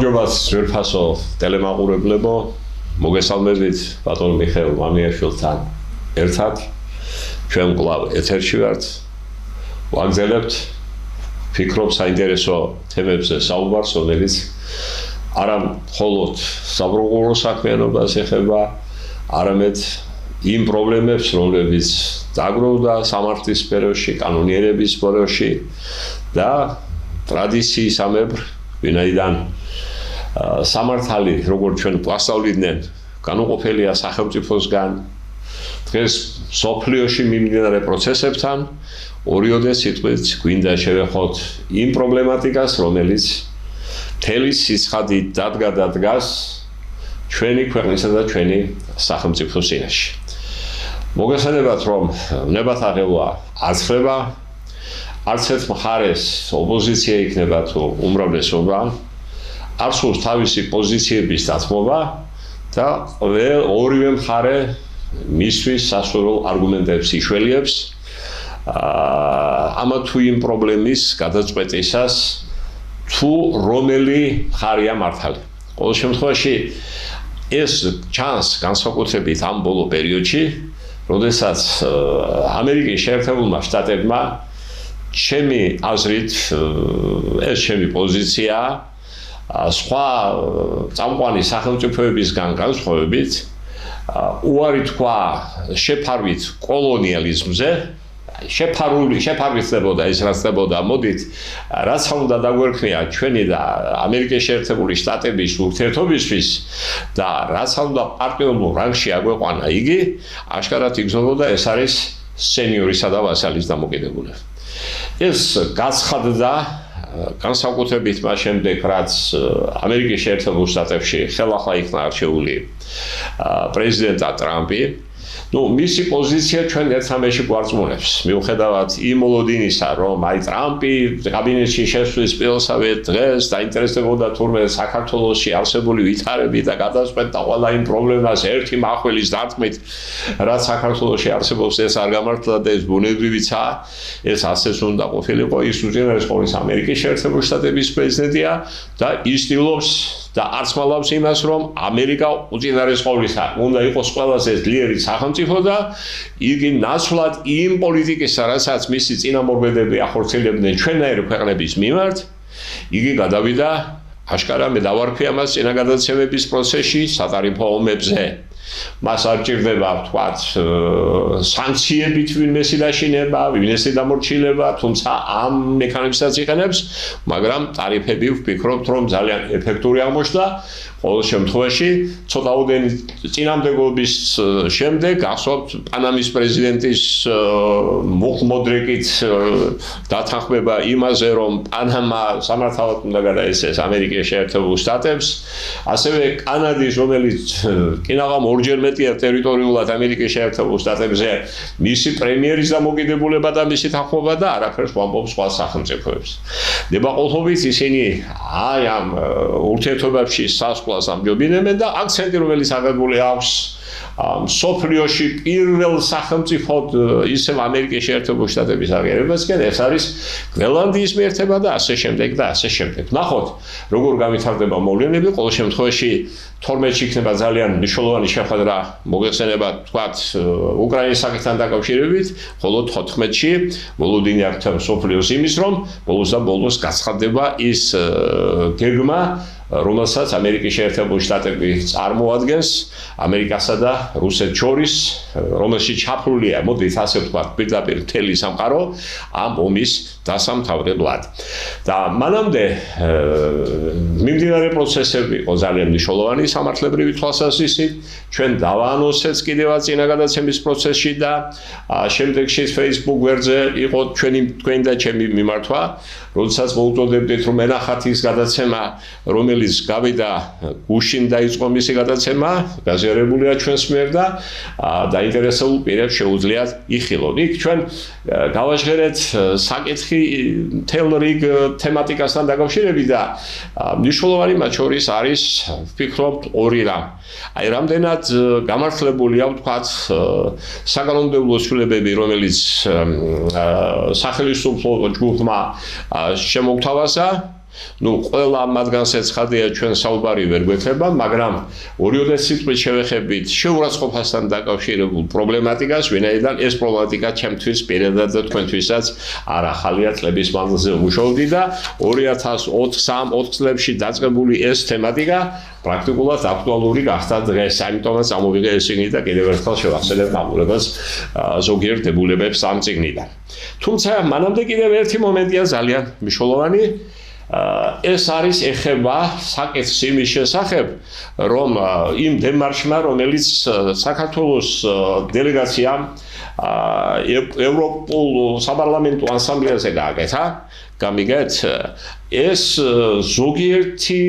მადლობას ძვირფასო ტელემაყურებლებო, მოგესალმებით ბატონ მიხეილ მამიაშვილთან ერთად. ჩვენ კვლავ ეთერში ვართ. ვაგზელებთ ფიქრობ საინტერესო თემებზე საუბარს, რომელიც არა მხოლოდ საბრუყურო საქმიანობას ეხება, არამედ იმ პრობლემებს, რომლებიც დაგროვდა სამართლის სფეროში, კანონიერების სფეროში და ტრადიციისამებრ, ვინაიდან სამართალი, როგორც ჩვენ გვასწავლიდნენ, განუყოფელია სახელმწიფოსგან, დღეს მსოფლიოში მიმდინარე პროცესებთან ორიოდე სიტყვით გვინდა შევეხოთ იმ პრობლემატიკას, რომელიც მთელი სიცხადით დადგას ჩვენი ქვეყნისა და ჩვენი სახელმწიფოს წინაშე. მოგესალმებათ, რომ ნებათაღელვა არ ხდება, არც ერთ მხარეს ოპოზიცია იქნება თუ უმრავლესობა, არ სურს თავისი პოზიციების დათმობა და ორივე მხარე მისთვის სასურველ არგუმენტებს იშველიებს ამა თუ იმ პრობლემის გადაწყვეტისას თუ რომელი მხარეა მართალი. ყოველ შემთხვევაში ეს ჩანს განსაკუთრებით ამ ბოლო პერიოდში, როდესაც ამერიკის შეერთებულმა შტატებმა ჩემი აზრით ეს ჩემი პოზიციაა სხვა წამყვანი სახელმწიფოებისგან განსხვავებით უარი თქვა შეფარვით კოლონიალიზმზე, შეფარვისდებოდა ეს რაც ხდებოდა, მოდით რაც უნდა დაგვერქნია ჩვენი და ამერიკის შეერთებული შტატების ურთიერთობისთვის და რაც უნდა პარტნიორულ რანგში აგვეყვანა იგი, აშკარად იგრძნობოდა ეს არის სენიორისა და ვასალის დამოკიდებულება. ეს გაცხადდა განსაკუთრებით მას შემდეგ, რაც ამერიკის შეერთებულ შტატებში ხელახლა იქნა არჩეული პრეზიდენტ ტრამპი. მისი პოზიცია ჩვენ ერთსამეში გვარწმუნებს, მიუხედავად იმ მოლოდინისა, რომ ტრამპი კაბინეტში შესვლის პირველსავე დღეს დაინტერესდებოდა თურმე საქართველოში არსებული ვითარებით და გადაწყვეტდა ყველა იმ პრობლემას ერთი მახვილის დარტყმით, რაც საქართველოში არსებობს, ეს არ გამართლა და ეს ბუნებრივიცაა, ეს ასეც უნდა ყოფილიყო, ის უზენაესყოლის ამერიკის შეერთებული შტატების პრეზიდენტია და ის ცდილობს და არც მალავს იმას, რომ ამერიკა უზენაესყოლისა უნდა იყოს ყველაზე ძლიერი სახელმწიფო და იგი ნაცვლად იმ პოლიტიკისა, რასაც მისი წინამორბედები ახორციელებდნენ ჩვენაირი ქვეყნების მიმართ, იგი გადავიდა აშკარა მე დავარქვი ამას წინაგადაცემების პროცესში სატარიფო ომებზე. მას არ ჭირდება ვთქვათ სანქციებით ვინმესი დაშინება, ვინმესი დამორჩილება, თუმცა ამ მექანიზმსაც იყენებს, მაგრამ ტარიფები ვფიქრობთ, რომ ძალიან ეფექტური აღმოჩნდა. ყოველ შემთხვევაში ცოტაოდენი წინამდებობის შემდეგ გახსოვთ პანამის პრეზიდენტის მუხმოდრეკით დათანხმება იმაზე, რომ პანამა სამართავად უნდა გადაეცეს ამერიკის შეერთებულ შტატებს, ასევე კანადის, რომელიც კინაღამ ორჯერ მეტია ტერიტორიულად ამერიკის შეერთებულ შტატებზე, მისი პრემიერის დამოკიდებულება და მისი თანხმობა და არაფერს ვამბობ სხვა სახელმწიფოებს. ნებაყოფლობით ისინი აი ამ ურთიერთობებში ამჯობინებენ და აქცენტი, რომელიც აღებული აქვს მსოფლიოში პირველ სახელმწიფოდ ისევ ამერიკის შეერთებულ შტატების აღიარებასკენ, ეს არის გრენლანდიის მიერთება და ასე შემდეგ და ასე შემდეგ. ნახოთ, როგორ გამვითარდება მოვლენები, ყოველ შემთხვევაში 12-ში იქნება ძალიან მნიშვნელოვანი შეხვედრა მოგეხსენება თქვათ უკრაინის საკითხთან დაკავშირებით, ხოლო 14-ში მოლოდინი აქთა მსოფლიოს იმის, რომ ბოლოს და ბოლოს გაცხადდება ის გეგმა, რომელსაც ამერიკის შეერთებული შტატები წარმოადგენს ამერიკასა და რუსეთს შორის, რომელშიც ჩაფლულია, მოდით ასე ვთქვათ, პირდაპირ მთელი სამყარო ამ ომის დასამთავრებლად. და მანამდე მიმდინარე პროცესები იყო ძალიან მნიშვნელოვანი სამართლებრივი თვალსაზრისით, ჩვენ დავაანონსეთ კიდევაც წინაგადაცემის პროცესში და შემდეგში Facebook გვერდზე იყო თქვენი და ჩემი მიმართვა, როდესაც მოუწოდებდით, რომ ენახათ ის გადაცემა, რომელიც გავიდა გუშინ დაიწყო მისი გადაცემა, გაზიარებულია ჩვენს მიერ და დაინტერესებულ პირებს შეუძლიათ იხილონ. იქ ჩვენ გავაჟღერეთ საკითხი მთელ რიგ თემატიკასთან დაკავშირებით და მნიშვნელოვანი მათ შორის არის ვფიქრობთ ორი რამ. აი რამდენად გამართლებულია ვთქვათ საკანონმდებლო ცვლილებები, რომელიც სახელმწიფო ჯგუფმა შემოგთავაზა ნუ ყველა მათგანს ეცხადია ჩვენ საუბარი ვერ გვექნება, მაგრამ ორიოდე სიტყვით შევეხებით შეურაცხყოფასთან დაკავშირებულ პრობლემატიკას, ვინაიდან ეს პრობლემატიკა ჩემთვის პირადად და თქვენთვისაც არ ახალია, წლების მანძილზე ვმუშაობდი და 2023-4 წლებში დაწყებული ეს თემატიკა პრაქტიკულად აქტუალური გახდა დღეს, ამიტომაც ამოვიღე ესენი და კიდევ ერთხელ შევახსენებ გამყურებას ზოგიერთ დებულებებს ამ წიგნიდან. თუმცა მანამდე კიდევ ერთი მომენტია ძალიან მნიშვნელოვანი. ეს არის ეხება საკითხს იმის შესახებ, რომ იმ დემარშმა, რომელიც საქართველოს დელეგაციამ ევროპულ საპარლამენტო ასამბლეაზე გააკეთა, გამიგეთ, ეს ზოგიერთი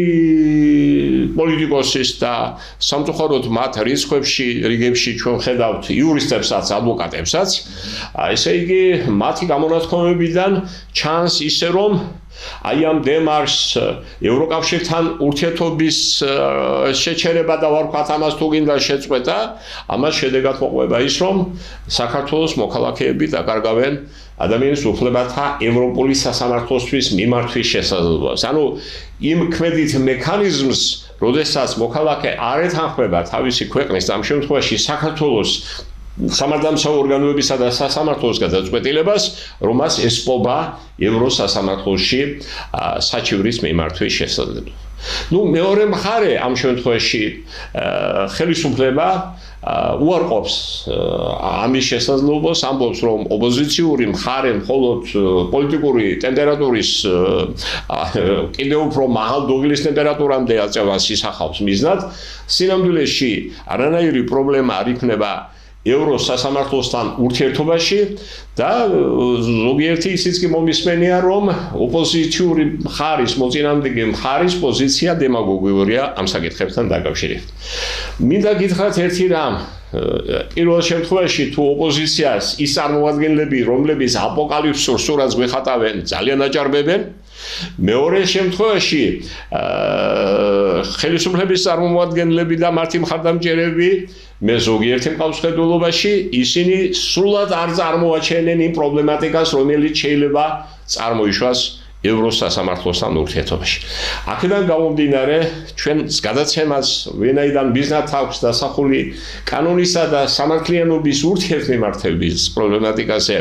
პოლიტიკოსის და სამწუხაროდ მათ რიგებში ჩვენ ხედავთ იურისტებსაც, ადვოკატებსაც, ესე იგი მათი გამონათქვამებიდან ჩანს ისე რომ აი ამ დემარშს ევროკავშირთან ურთიერთობის შეჩერება და ვარქვათ ამას თუ გინდა შეწყვეტა, ამას შედეგად მოყვება ის, რომ საქართველოს მოქალაქეები დაკარგავენ ადამიანის უფლებათა ევროპული სასამართლოსთვის მიმართვის შესაძლებლობას. ანუ იმ ქმედით მექანიზმს, როდესაც მოქალაქე არ ეთანხმება თავისი ქვეყნის, ამ შემთხვევაში საქართველოს სამართალდამცავ ორგანოებისა და სასამართლოს გადაწყვეტილებას, რომ მას ესპობა ევროსასამართლოში საჩივრის მიმართვის შესაძლებლობა. ნუ მეორე მხარე ამ შემთხვევაში ხელისუფლება უარყოფს ამის შესაძლებლობას, ამბობს, რომ ოპოზიციური მხარე მხოლოდ პოლიტიკური ტემპერატურის კიდევ უფრო მაღალ დოღილის ტემპერატურამდე აწევას ისახავს მიზნად, სინამდვილეში არანაირი პრობლემა არ იქნება ევროსასამართლოსთან ურთიერთობაში და ზოგიერთი ისიც კი მომისმენია, რომ ოპოზიციური მხარის, მოწინააღმდეგე მხარის პოზიცია დემაგოგიურია ამ საკითხებთან დაკავშირებით. მინდა გითხრათ ერთი რამ, პირველ შემთხვევაში თუ ოპოზიციას ის წარმომადგენლები, რომლებიც აპოკალიფსურ სურათს გვეხატავენ, ძალიან აჭარბებენ, მეორე შემთხვევაში ხელისუფლების წარმომადგენლები და მათი მხარდამჭერები მე ზოგიერთი მყავს-ხედულობაში ისინი სრულად არ წარმოაჩენენ იმ პრობლემატიკას, რომელიც შეიძლება წარმოიშვას ევროსასამართლოსთან ურთიერთობაში. აქედან გამომდინარე, ჩვენ გადაცემას ვინაიდან მიზნად აქვს დასახული კანონისა და სამართლიანობის ურთიერთმემართების პრობლემატიკაზე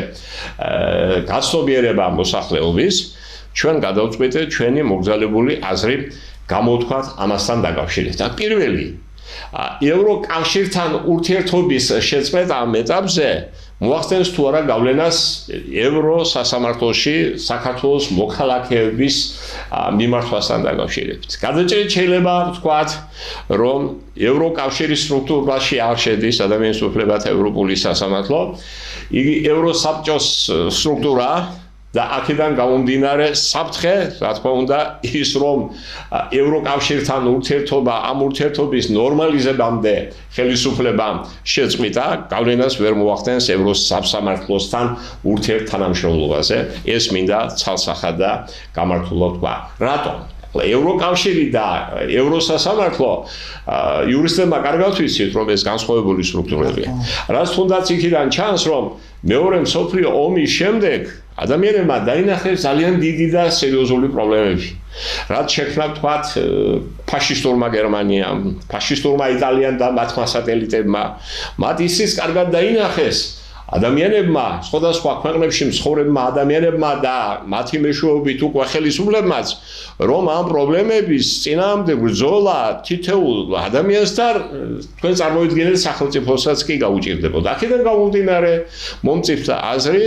გაცნობიერება მოსახლეობის, ჩვენ გადავწყვეტეთ ჩვენი მოგზაურებული აზრი გამოთქვათ ამასთან დაკავშირებით. პირველი ევროკავშირთან ურთიერთობის შეწყვეტა ამ ეტაპზე მოახდენს თუ არა გავლენას ევროსასამართლოში საქართველოს მოქალაქეების მიმართვასთან დაკავშირებით. გადაჭრით შეიძლება ვთქვათ, რომ ევროკავშირის სტრუქტურაში არ შედის ადამიანის უფლებათა ევროპული სასამართლო, იგი ევროსაბჭოს სტრუქტურაა და აქედან გამომდინარე საფრთხე, რა თქმა უნდა, ის რომ ევროკავშირთან ურთიერთობა ამ ურთიერთობის ნორმალიზებამდე ხელისუფლებამ შეწყვიტა, გავლენას ვერ მოახდენს ევროსასამართლოსთან ურთიერთთანამშრომლობაზე. ეს მინდა ცალსახად და გამართულად ვთქვა. რატომ? ევროკავშირი და ევროსასამართლო იურისტებმა კარგად ვიცით, რომ ეს განსხვავებული სტრუქტურებია. რაც თუნდაც იქიდან ჩანს, რომ მეორე მსოფლიო ომის შემდეგ ადამიანებმა დაინახეს ძალიან დიდი და სერიოზული პრობლემები. რაც შექმნა ვთქვათ ფაშისტურმა გერმანიამ, ფაშისტურმა იტალიამ და მათმა სატელიტებმა. მათ ისიც კარგად დაინახეს ადამიანებმა, სხვადასხვა ქვეყნებში მცხოვრებმა ადამიანებმა და მათი მეშვეობით უკვე ხელისუფლებმაც, რომ ამ პრობლემების წინააღმდეგ ბრძოლა თითოეულ ადამიანთან თქვენ წარმოვიდგენთ სახელმწიფოსაც კი გაუჭირდებოდა. აქედან გამომდინარე მომწიფდა აზრი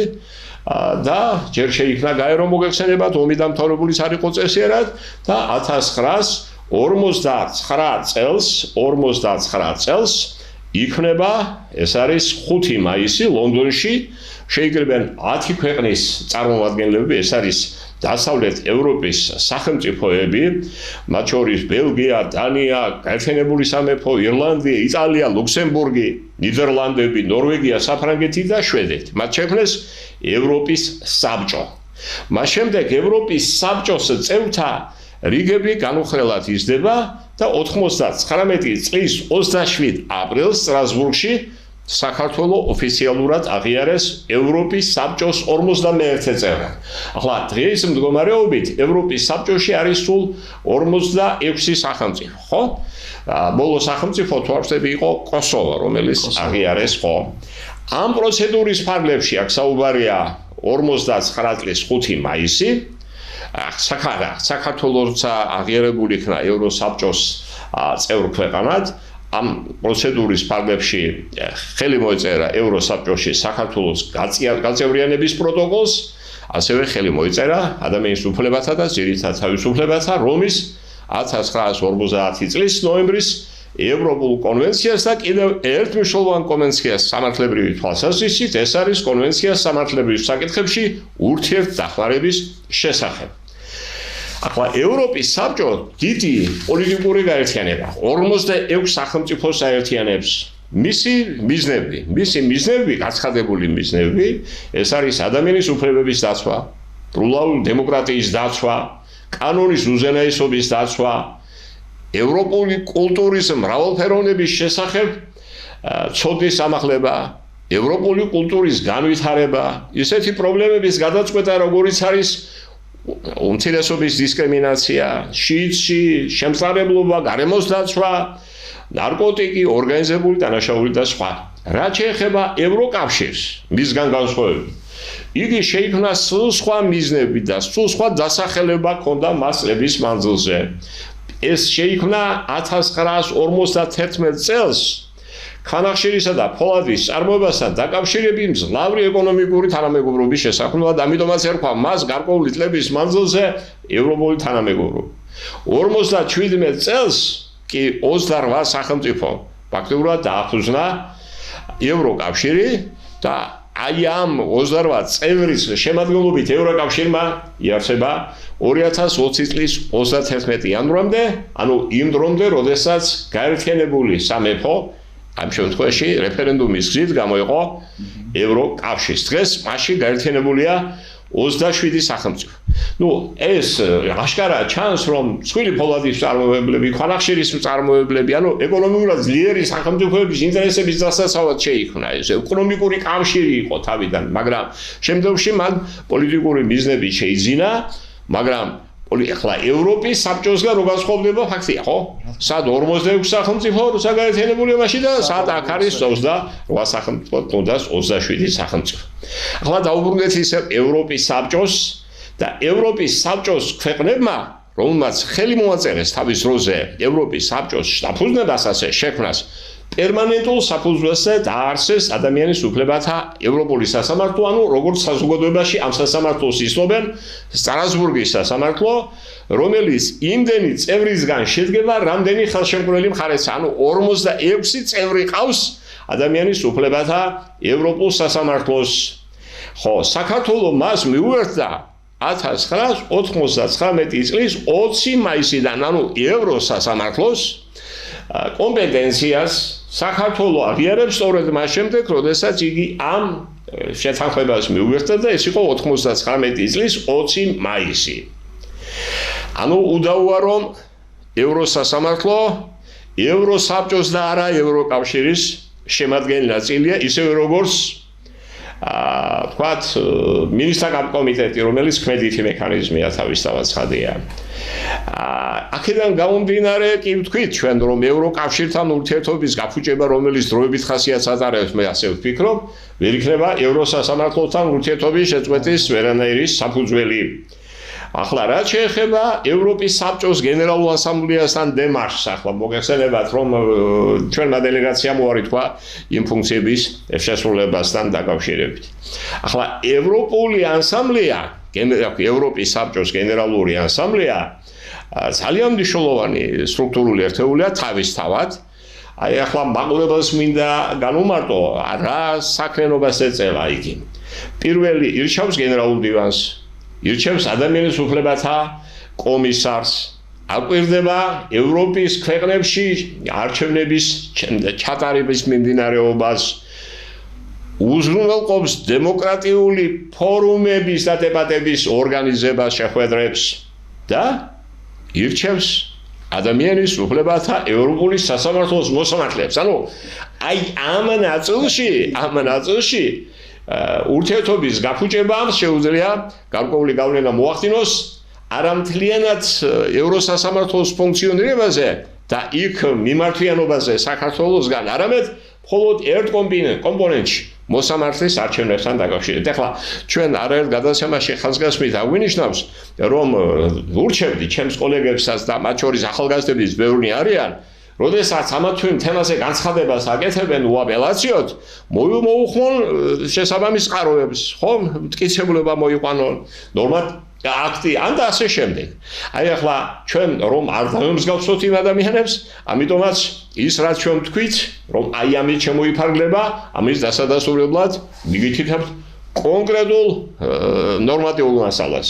და ჯერ შეიქმნა გაერო მოგეხსენებათ ომი დამთავრებული არ იყო წესიერად და 1949 წელს იქნება, ეს არის 5 მაისი ლონდონში, შეიკრიბნენ 10 ქვეყნის წარმომადგენლები, ეს არის დასავლეთ ევროპის სახელმწიფოები, მათ შორის ბელგია, დანია, გაერთიანებული სამეფო, ირლანდია, იტალია, ლუქსემბურგი, ნიდერლანდები, ნორვეგია, საფრანგეთი და შვედეთი. მათ შექმნეს ევროპის საბჭო. მას შემდეგ ევროპის საბჭოს წევრთა რიგები განუხრელად იზრდება და 99 წლის 27 აპრილს სტრასბურგში საქართველოს ოფიციალურად აღიარეს ევროპის საბჭოს 51 წევრად. ახლა დღეს მდგომარეობით ევროპის საბჭოში არის სულ 46 სახელმწიფო, ხო? ბოლო სახელმწიფო თუ არ ვშტები იყო კოსოვო, რომელიც აღიარეს, ხო? ამ პროცედურის ფარგლებში აქ საუბარია 59 წლის 5 მაისი. საქართველოს აღიარებული იქნა ევროსაბჭოს წევრ ქვეყანად. ამ პროცედურის ფარგლებში ხელი მოეწერა ევროსაბჭოში საქართველოს გაწევრიანების პროტოკოლს, ასევე ხელი მოეწერა ადამიანის უფლებათა და ძირითად თავისუფლებათა რომის 1950 წლის ნოემბრის ევროპულ კონვენციას და კიდევ ერთ მნიშვნელოვან კონვენციას სამართლებრივი თვალსაზრისით, ეს არის კონვენცია სამართლებრივ საკითხებში ურთიერთდახმარების შესახებ. ახლა ევროპის საბჭო დიდი პოლიტიკური გაერთიანება 46 სახელმწიფოს აერთიანებს. მისი მიზნები, გაცხადებული მიზნები, ეს არის ადამიანის უფლებების დაცვა, სრულად დემოკრატიის დაცვა, კანონის უზენაესობის დაცვა, ევროპული კულტურის მრავალფეროვნების შესახებ ცოდნის ამაღლება, ევროპული კულტურის განვითარება, ისეთი პრობლემების გადაწყვეტა, როგორიც არის უმცირესობის დისკრიმინაცია, შიიტში, შემწყარებლობა, გარემოს დაცვა, ნარკოტიკი, ორგანიზებული დანაშაული და სხვა. რაც შეეხება ევროკავშირს, მისგან განსხვავებით, იგი შეიქმნა სულ სხვა მიზნები და სულ სხვა დასახელება ჰქონდა მას წლების მანძილზე. ეს შეიქმნა 1951 წელს ქანახშირისა და ფოლადის წარმოებასთან დაკავშირებით მძლავრი ეკონომიკური თანამეგობრობის შესაქმნელად, ამიტომაც ერქვა მას გარკვეული წლების მანძილზე ევროპული თანამეგობრობა. 57 წელს კი 28 სახელმწიფო ფაქტობრივად დააფუძნა ევროკავშირი და აი ამ 28 წევრის შემადგენლობით ევროკავშირმა იარსება 2020 წლის 31 იანვრამდე, ანუ იმ დრომდე, როდესაც გაერთიანებული სამეფო ამ შემთხვევაში რეფერენდუმის გზით გამოიყო ევროკავშირს. დღეს მასში გაერთიანებულია 27 სახელმწიფო. ეს აშკარა ჩანს, რომ მსხვილი ფოლადის მწარმოებლები, ქვანახშირის მწარმოებლები, ანუ ეკონომიკურად ძლიერი სახელმწიფოების ინტერესების დასაცავად შეიქმნა ეს ეკონომიკური კავშირი იყო თავიდან, მაგრამ შემდგომში მან პოლიტიკური მიზნები შეიძინა, მაგრამ ახლა ევროპის საბჭოსგან რო განსხვავდება ფაქტია, ხო? სად 46 სახელმწიფო საგაერთიანებულია მაშინ და სად აქ არის 28 სახელმწიფო, თუნდაც 27 სახელმწიფო. ახლა დაუბრუნდეთ ისე ევროპის საბჭოს და ევროპის საბჭოს ქვეყნებმა, რომელმაც ხელი მოაწერეს თავის დროზე ევროპის საბჭოს შთაფუძნებას, ასე შექმნას პერმანენტულ საფუძველზე დაარსეს ადამიანის უფლებათა ევროპული სასამართლო, ანუ როგორც საზოგადოებაში ამ სასამართლოს იცნობენ სტრასბურგის სასამართლო, რომელიც იმდენი წევრისგან შედგება, რამდენი ხელშემკრელი მხარეც, ანუ 46 წევრი ყავს ადამიანის უფლებათა ევროპულ სასამართლოს. ხო, საქართველოს მას მიუერთდა 1999 წლის 20 მაისიდან, ანუ ევროსასამართლოს კომპეტენციას საქართველოს აღიარებს სწორედ მას შემდეგ, როდესაც იგი ამ შეთანხმებას მიუერთდა და ეს იყო 99 წლის 20 მაისი. ანუ უდაოა რომ ევროსასამართლო ევროსაბჭოს და არა ევროკავშირის შემადგენელი ნაწილია, ისევე როგორც თქვათ მინისტრთა კომიტეტი, რომელიც ქმედითი მექანიზმია თავისთავად ცხადია. აქედან გამომდინარე კი ვთქვით ჩვენ, რომ ევროკავშირთან ურთიერთობის გაფუჭება, რომელიც დროებით ხასიათს ატარებს, მე ასე ვფიქრობ, ვერ იქნება ევროსასამართლოთან ურთიერთობის შეწყვეტის ვერანაირი საფუძველი. ახლა რაც შეეხება ევროპის საბჭოს გენერალურ ასამბლეასთან დემარშს, ახლა მოგეხსენებათ, რომ ჩვენმა დელეგაციამ უარითქვა იმ ფუნქციების შესრულებასთან დაკავშირებით. ახლა ევროპული ასამბლეა, ევროპის საბჭოს გენერალური ასამბლეა ძალიან მნიშვნელოვანი სტრუქტურული ერთეულია თავისთავად. აი ახლა მაყურებელს მინდა განუმარტო, რა საქმიანობას ეწევა იგი. პირველი ირჩევს გენერალურ დივანს, ირჩევს ადამიანის უფლებათა კომისარს, აკვირდება ევროპის ქვეყნებში არჩევნების ჩატარების მიმდინარეობას, უზრუნველყოფს დემოკრატიული ფორუმების და დებატების ორგანიზებას, შეხვედრებს და ირჩევს ადამიანის უფლებათა ევროპული სასამართლოს მოსამართლეებს. ანუ აი ამ ნაწილში ურთიერთობის გაფუჭებამ შეუძლია გარკვეული გავლენა მოახდინოს არა მთლიანად ევროსასამართლოს ფუნქციონირებაზე და იქ მიმართვიანობაზე საქართველოსგან, არამედ მხოლოდ ერთ კომპონენტში მოსამართლის არჩევნებთან დაკავშირებით. ეხლა ჩვენ არაერთ გადაცემაში ხაზგასმით აღვინიშნავს, რომ ვურჩევდი ჩემს კოლეგებსაც და მათ შორის ახალგაზრდებიც ბევრი არიან, როდესაც ამა თუ იმ თემაზე განცხადებას აკეთებენ უაპელაციოდ, მოუხმონ შესაბამის წყაროებს, ხო, მტკიცებულება მოიყვანონ, აქტი ან და ასე შემდეგ. აი ახლა ჩვენ რომ არ დავემსგავსოთ იმ ადამიანებს, ამიტომაც ის რაც ჩვენ ვთქვით, რომ აი ამით შემოიფარგლება, ამის დასადასტურებლად მიგითითებთ კონკრეტულ ნორმატიულ მასალას.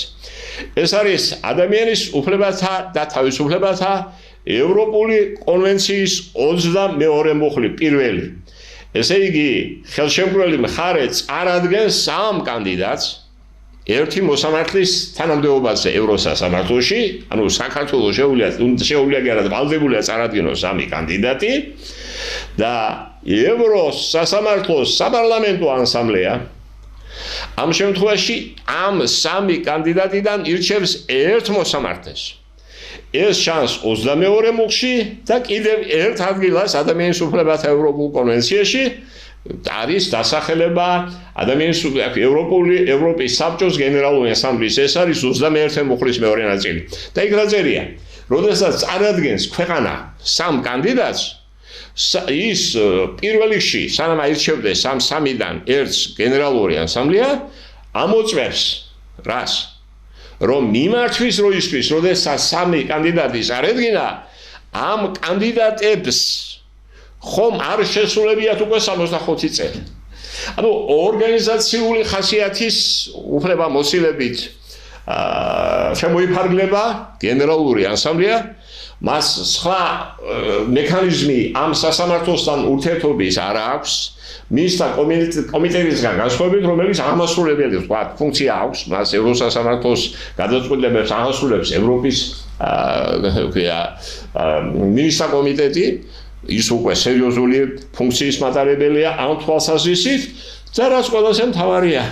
ეს არის ადამიანის უფლებათა და თავისუფლებათა ევროპული კონვენციის 22 მუხლი პირველი. ესე იგი, ხელშემკრელი მხარე წარადგენს 3 კანდიდატს ერთი მოსამართლის თანამდებობაზე ევროსასამართლოში, ანუ საქართველოს შეუძლია კი არა, ვალდებულია წარადგინოს 3 კანდიდატი და ევროსასამართლოს საპარლამენტო ასამბლეა ამ შემთხვევაში ამ 3 კანდიდატიდან ირჩევს ერთ მოსამართლეს. ეს ჩანს 22 მუხლში და კიდევ ერთ ადგილას ადამიანის უფლებათა ევროპულ კონვენციაში არის დასახელება ადამიანის ევროპის საბჭოს გენერალური ასამბლეის. ეს არის 21 მუხლის მეორე ნაწილი. და იქ რა წერია? როდესაც წარადგენს ქვეყანა 3 კანდიდატს, ის პირველ რიგში, სანამ აირჩევდეს ამ 3-დან ერთს გენერალური ასამბლეა, ამოწმებს რას? რომ მიმართვის როისთვის, როდესაც 3 კანდიდატი წარედგინა, ამ კანდიდატებს ხომ არ შესრულებიათ უკვე 65 წელი. ანუ ორგანიზაციული ხასიათის უფლებამოსილებით შემოიფარგლება გენერალური ასამბლეა, მას სხვა მექანიზმი ამ სასამართლოსთან ურთიერთობის არ აქვს, მის და კომიტეტისგან განსხვავებით, რომელიც აღმასრულებელი ფუნქცია აქვს, მას ევროსასამართლოს გადაწყვეტილებებს აღასრულებს ევროპის მინისტრთა კომიტეტი. ის უკვე სერიოზული ფუნქციის მატარებელია ამ თვალსაზრისით და რაც ყველაზე მთავარია,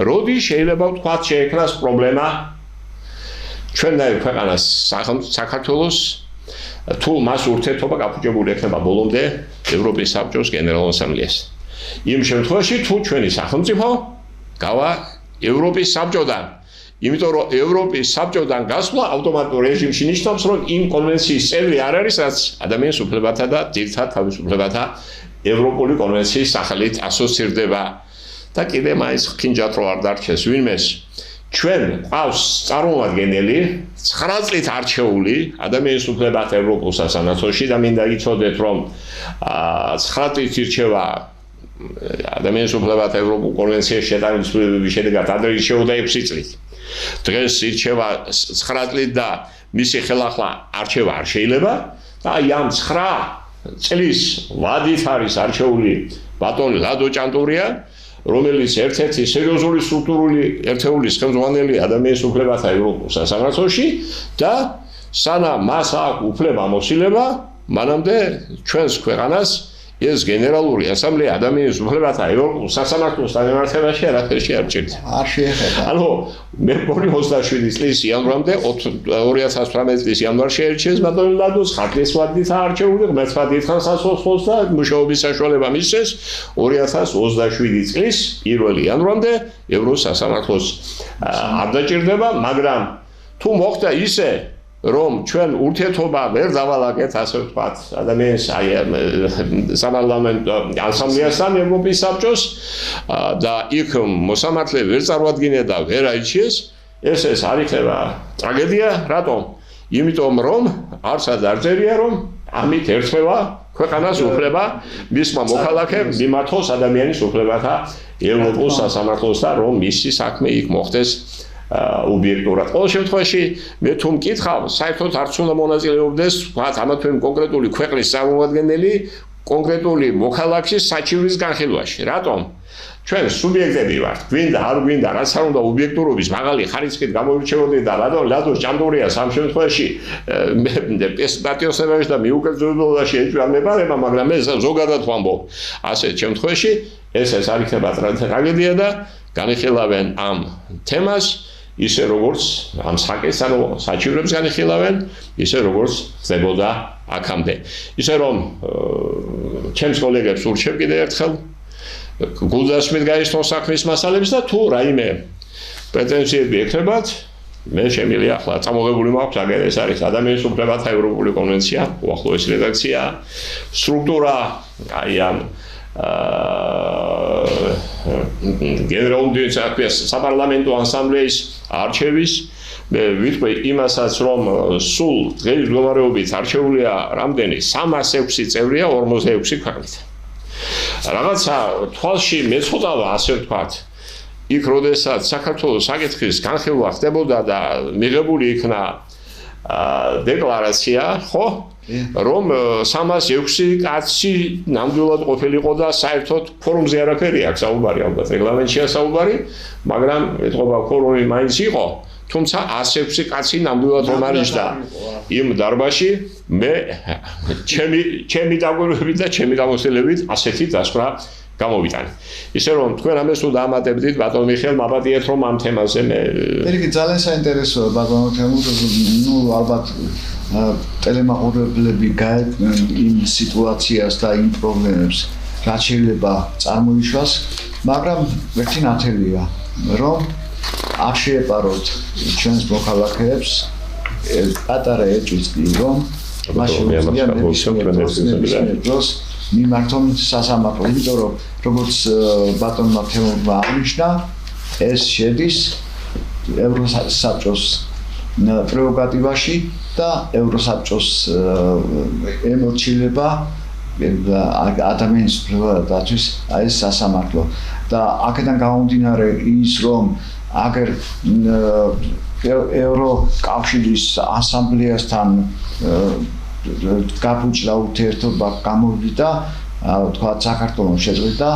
როდი შეიძლება ვთქვათ შეექმნას პრობლემა ჩვენნაირ ქვეყანას საქართველოს თუ მას ურთიერთობა გაფუჭებული ექნება ბოლომდე ევროპის საბჭოს გენერალურ ასამბლეას. იმ შემთხვევაში თუ ჩვენი სახელმწიფო გავა ევროპის საბჭოდან, იმიტომ რომ ევროპის საბჭოდან გასვლა ავტომატურ რეჟიმში ნიშნავს, რომ იმ კონვენციის წევრი არ არის, რაც ადამიანის უფლებათა და ძირითად თავისუფლებათა ევროპული კონვენციის სახელით ასოცირდება. და კიდევ მაინც ხინჯად რო არ დარჩეს ვინმეს, ჩვენ ყავს წარმომადგენელი 9 წლით არჩეული ადამიანის უფლებათა ევროპულ სასამართლოში და მინდა იცოდეთ, რომ 9 წლით ირჩევა ადამიანის უფლებათა ევროპულ კონვენციაში შეტანის შედეგად ადრე ირჩეოდა 6 წლით. დღეს ირჩევა 9 წლით და მისი ხელახლა არჩევა არ შეიძლება და აი ამ 9 წლის ვადით არის არჩეული ბატონი ლადო ჭანტურია, რომელიც ერთ-ერთი სერიოზული სტრუქტურული ერთეულის ხელმძღვანელი ადამიანის უფლებათა ევროპულ სასამართლოში და სანამ მას აქვს უფლებამოსილება, მანამდე ჩვენს ქვეყანას ეს გენერალური ასამბლეა ადამიანის უფლებათა ევროპულ სასამართლოს დამემართებაში არაფერში არ ჭირდება. არ შეეხება. ანუ მე მგონი 27 წლის იანვრამდე 2018 წლის იანვარში ერჩიეს ბატონი ლადოს, ხათლის ვადით არჩეული, ღმერთმა დიდხანს სასახლოს და მუშაობის საშუალება მისცეს 2027 წლის 1 იანვრამდე ევროსასამართლოს არ დაჭირდება, მაგრამ თუ მოხდა ისე რომ ჩვენ ურთიერთობა ვერ დავალაგეთ, ასე ვთქვათ, ადამიანის საპარლამენტო ასამბლეასთან ევროპის საბჭოს და იქ მოსამართლე ვერ წარმოადგინა და ვერ აირჩიეს, ეს არ იქნება ტრაგედია, რატომ? იმიტომ რომ არცად არ წერია, რომ ამით ერთვება ქვეყანას უფლება მისმა მოქალაქემ მიმართოს ადამიანის უფლებათა ევროპულ სასამართლოს და რომ მისი საქმე იქ მოხდეს ობიექტურად. ყოველ შემთხვევაში მე თუ მკითხავ, საერთოდ არც უნდა მონაწილეობდეს, ვთქვათ, ამა თუ იმ კონკრეტული ქვეყნის წარმომადგენელი კონკრეტული მოქალაქის საჩივრის განხილვაში. რატომ? ჩვენ სუბიექტები ვართ, გვინდა არ გვინდა, რაც არ უნდა ობიექტურობის მაღალი ხარისხით გამოირჩევოდეთ და რატო ჭამდურია სამ შემთხვევაში პატიოსნებაში და მიუკერძოებაში ეჭვი არ მეპარება, მაგრამ ეს ზოგადად ვამბობ. ასეთ შემთხვევაში ეს არ იქნება ტრაგედია და განიხილავენ ამ თემას ისე როგორც ამ საკეს ანუ საჩივრებს განიხილავენ, ისე როგორც ხდებოდა აქამდე. ისე რომ ჩემს კოლეგებს ურჩევ კიდევ ერთხელ გულდასმით გაიცნო საქმის მასალებს და თუ რაიმე პრეტენზიები ექნებათ, მე შემიძლია ახლა წამოღებული მაქვს აგერ ეს არის ადამიანის უფლებათა ევროპული კონვენცია, უახლოესი რედაქცია, სტრუქტურა აი ამ გენერალური საპარლამენტო ასამბლეის არჩევის მე ვიტყვი იმასაც რომ სულ დღის მდგომარეობით არჩეულია რამდენი 306 წევრია 46 ქვეყნით. Რაღაცა თვალში მეცოდავა ასე ვთქვათ. იქ როდესაც საქართველოს საკითხის განხილვა ხდებოდა და მიღებული იქნა დეკლარაცია, ხო? რომ 306 კაცი ნამდვილად ყოფილიყო და საერთოდ ფორუმზე არაფერი აქვს საუბარი, ალბათ რეგლამენტშია საუბარი, მაგრამ ეთყობა ფორუმი მაინც იყო, თუმცა 106 კაცი ნამდვილად რომ არის და იმ დარბაზში მე ჩემი დაგვირგვებით და ჩემი გამოცდილებით ასეთი დასკვნა გამოვიტანე. ისე რომ თქვენ ამას თუ დაამატებდით ბატონ მიხეილ მაპატიეთ რომ ამ თემაზე მე ერთი ძალიან საინტერესოა ბატონო ნუ ალბათ ტელემაყურებლები გაეკვნენ იმ სიტუაციას და იმ პრობლემებს რაც შეიძლება წარმოიშვას, მაგრამ ერთი ნათელია რომ არ შეეპაროთ ჩვენს მოქალაქეებს პატარა ეჭვიც კი რომ მაშინ მიმართონ სასამართლო, იმიტომ რომ როგორც ბატონმა თემურმა აღნიშნა, ეს შედის ევროსაბჭოს პრეროგატივაში და ევროსაბჭოს ემორჩილება ადამიანის უფლებათა დაცვის ეს სასამართლო და აქედან გამომდინარე ის რომ აგერ ევროკავშირის ასამბლეასთან გაფუჭდა ურთიერთობა გამოვიდა, თქვა საქართველოს შეწყვიტა,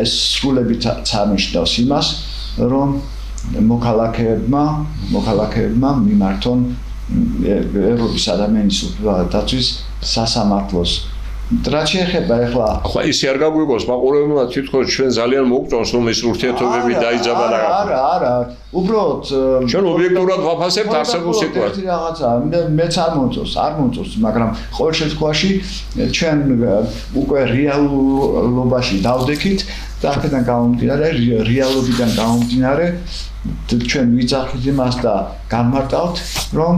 ეს სრულებით წარნიშნავს იმას, რომ მოქალაქეებმა მიმართონ ევროპის ადამიანის უფლებათა დაცვის სასამართლოს. რაც შეეხება ახლა ისე არ გაგვიგოს მაყურებელმა თვითონ ჩვენ ძალიან მოგწონს რომ ეს ურთიერთობები დაიძაბა და არა უბრალოდ ჩვენ ობიექტურად ვაფასებთ არსებულ სიტუაციას რაღაცა მეც არ მომწონს მაგრამ ყოველ შემთხვევაში ჩვენ უკვე რეალობაში დავდექით და აქედან გამომდინარე რეალობიდან გამომდინარე ჩვენ ვიძახით იმას და განმარტავთ რომ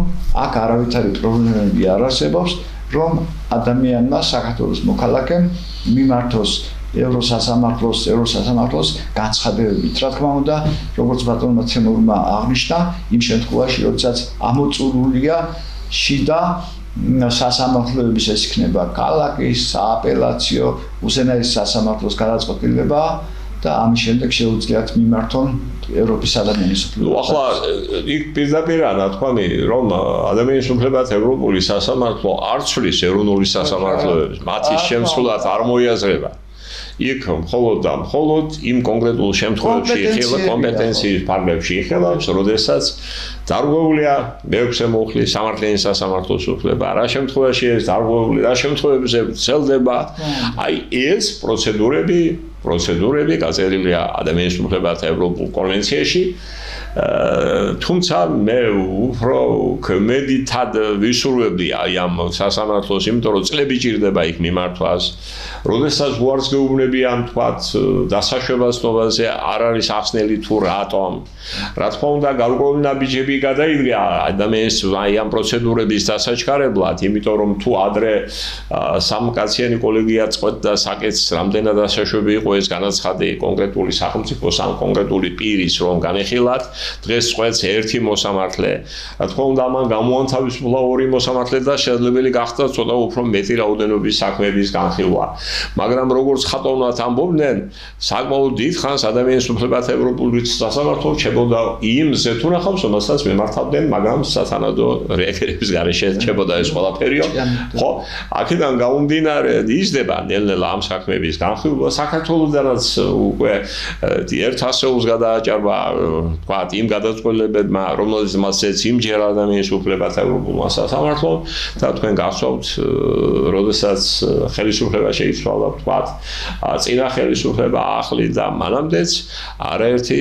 აქ არავითარი პრობლემები არ არსებობს რომ ადამიანმა საქართველოს მოქალაქემ მიმართოს ევროსასამართლოს განცხადებებით. რა თქმა უნდა, როგორც ბატონმა თემურმა აღნიშნა, იმ შემთხვევაში, როდესაც ამოწურულია შიდა სასამართლოების ეს იქნება ქალაქის, სააპელაციო, უზენაესი სასამართლოს გადაწყვეტილება და ამის შემდეგ შეუძლიათ მიმართონ ევროპის ადამიანის უფლებათა. ახლა იქ პირდაპირაა ნათქვამი, რომ ადამიანის უფლებათა ევროპული სასამართლო არ ცვლის ეროვნული სასამართლოებს, მათი შემცვლად არ მოიაზრება. იქ მხოლოდ იმ კონკრეტულ შემთხვევებში იხილება კომპეტენციის ფარგლებში იხილავს, როდესაც დარღვეულია მეექვსე მუხლის სამართლიანი სასამართლოს უფლება, რა შემთხვევაში ეს დარღვეული, რა შემთხვევებზე ვრცელდება, აი ეს პროცედურები გაწერილია ადამიანის უფლებათა ევროპულ კონვენციაში, თუმცა მე უფრო ქმედითად ვისურვებდი აი ამ სასამართლოს, იმიტომ რომ წლები ჭირდება იქ მიმართვას, როდესაც უარს გეუბნებიან თქვათ დასაშვებასნობაზე არ არის ახსნელი თუ რატომ. რა თქმა უნდა, გარკვეული ნაბიჯები გადაიდგა ადამიანის აი ამ პროცედურების დასაჩქარებლად, იმიტომ რომ თუ ადრე სამკაციანი კოლეგია წყვეტდა საკეთს, რამდენად დასაშვები იყო ეს განაცხადი კონკრეტული სახელმწიფოს ან კონკრეტული პირის რომ განეხილათ, დღეს წყვეტს ერთი მოსამართლე. რა თქმა უნდა, ამან გამოანთავისუფლა ორი მოსამართლე და შესაძლებელი გახდა ცოტა უფრო მეტი რაოდენობის საქმეების განხილვა. მაგრამ როგორც ხატოვნად ამბობდნენ, საკმაოდ დიდ ხანს ადამიანის უფლებათა ევროპული სასამართლო რჩებოდა იმზე თუ ნახავს, რომელსაც მემართავდნენ, მაგრამ სათანადო რეაგირების გარეშე რჩებოდა ეს ყველაფერიო. ხო, აქედან გამომდინარე იზრდება ნელ-ნელა ამ საქმეების განხილვა. საქართველოს საქართველოდანაც უკვე ერთ ასეულს გადააჭარბა თქვა იმ გადაწყვეტილებებმა, რომელზეც იმჯერ ადამიანის უფლებათა ევროპულმა სასამართლომ და თქვენ გახსოვთ, როდესაც ხელისუფლება შეიცვალა, თქვა, წინა ხელისუფლება ახლი და მანამდეც არაერთი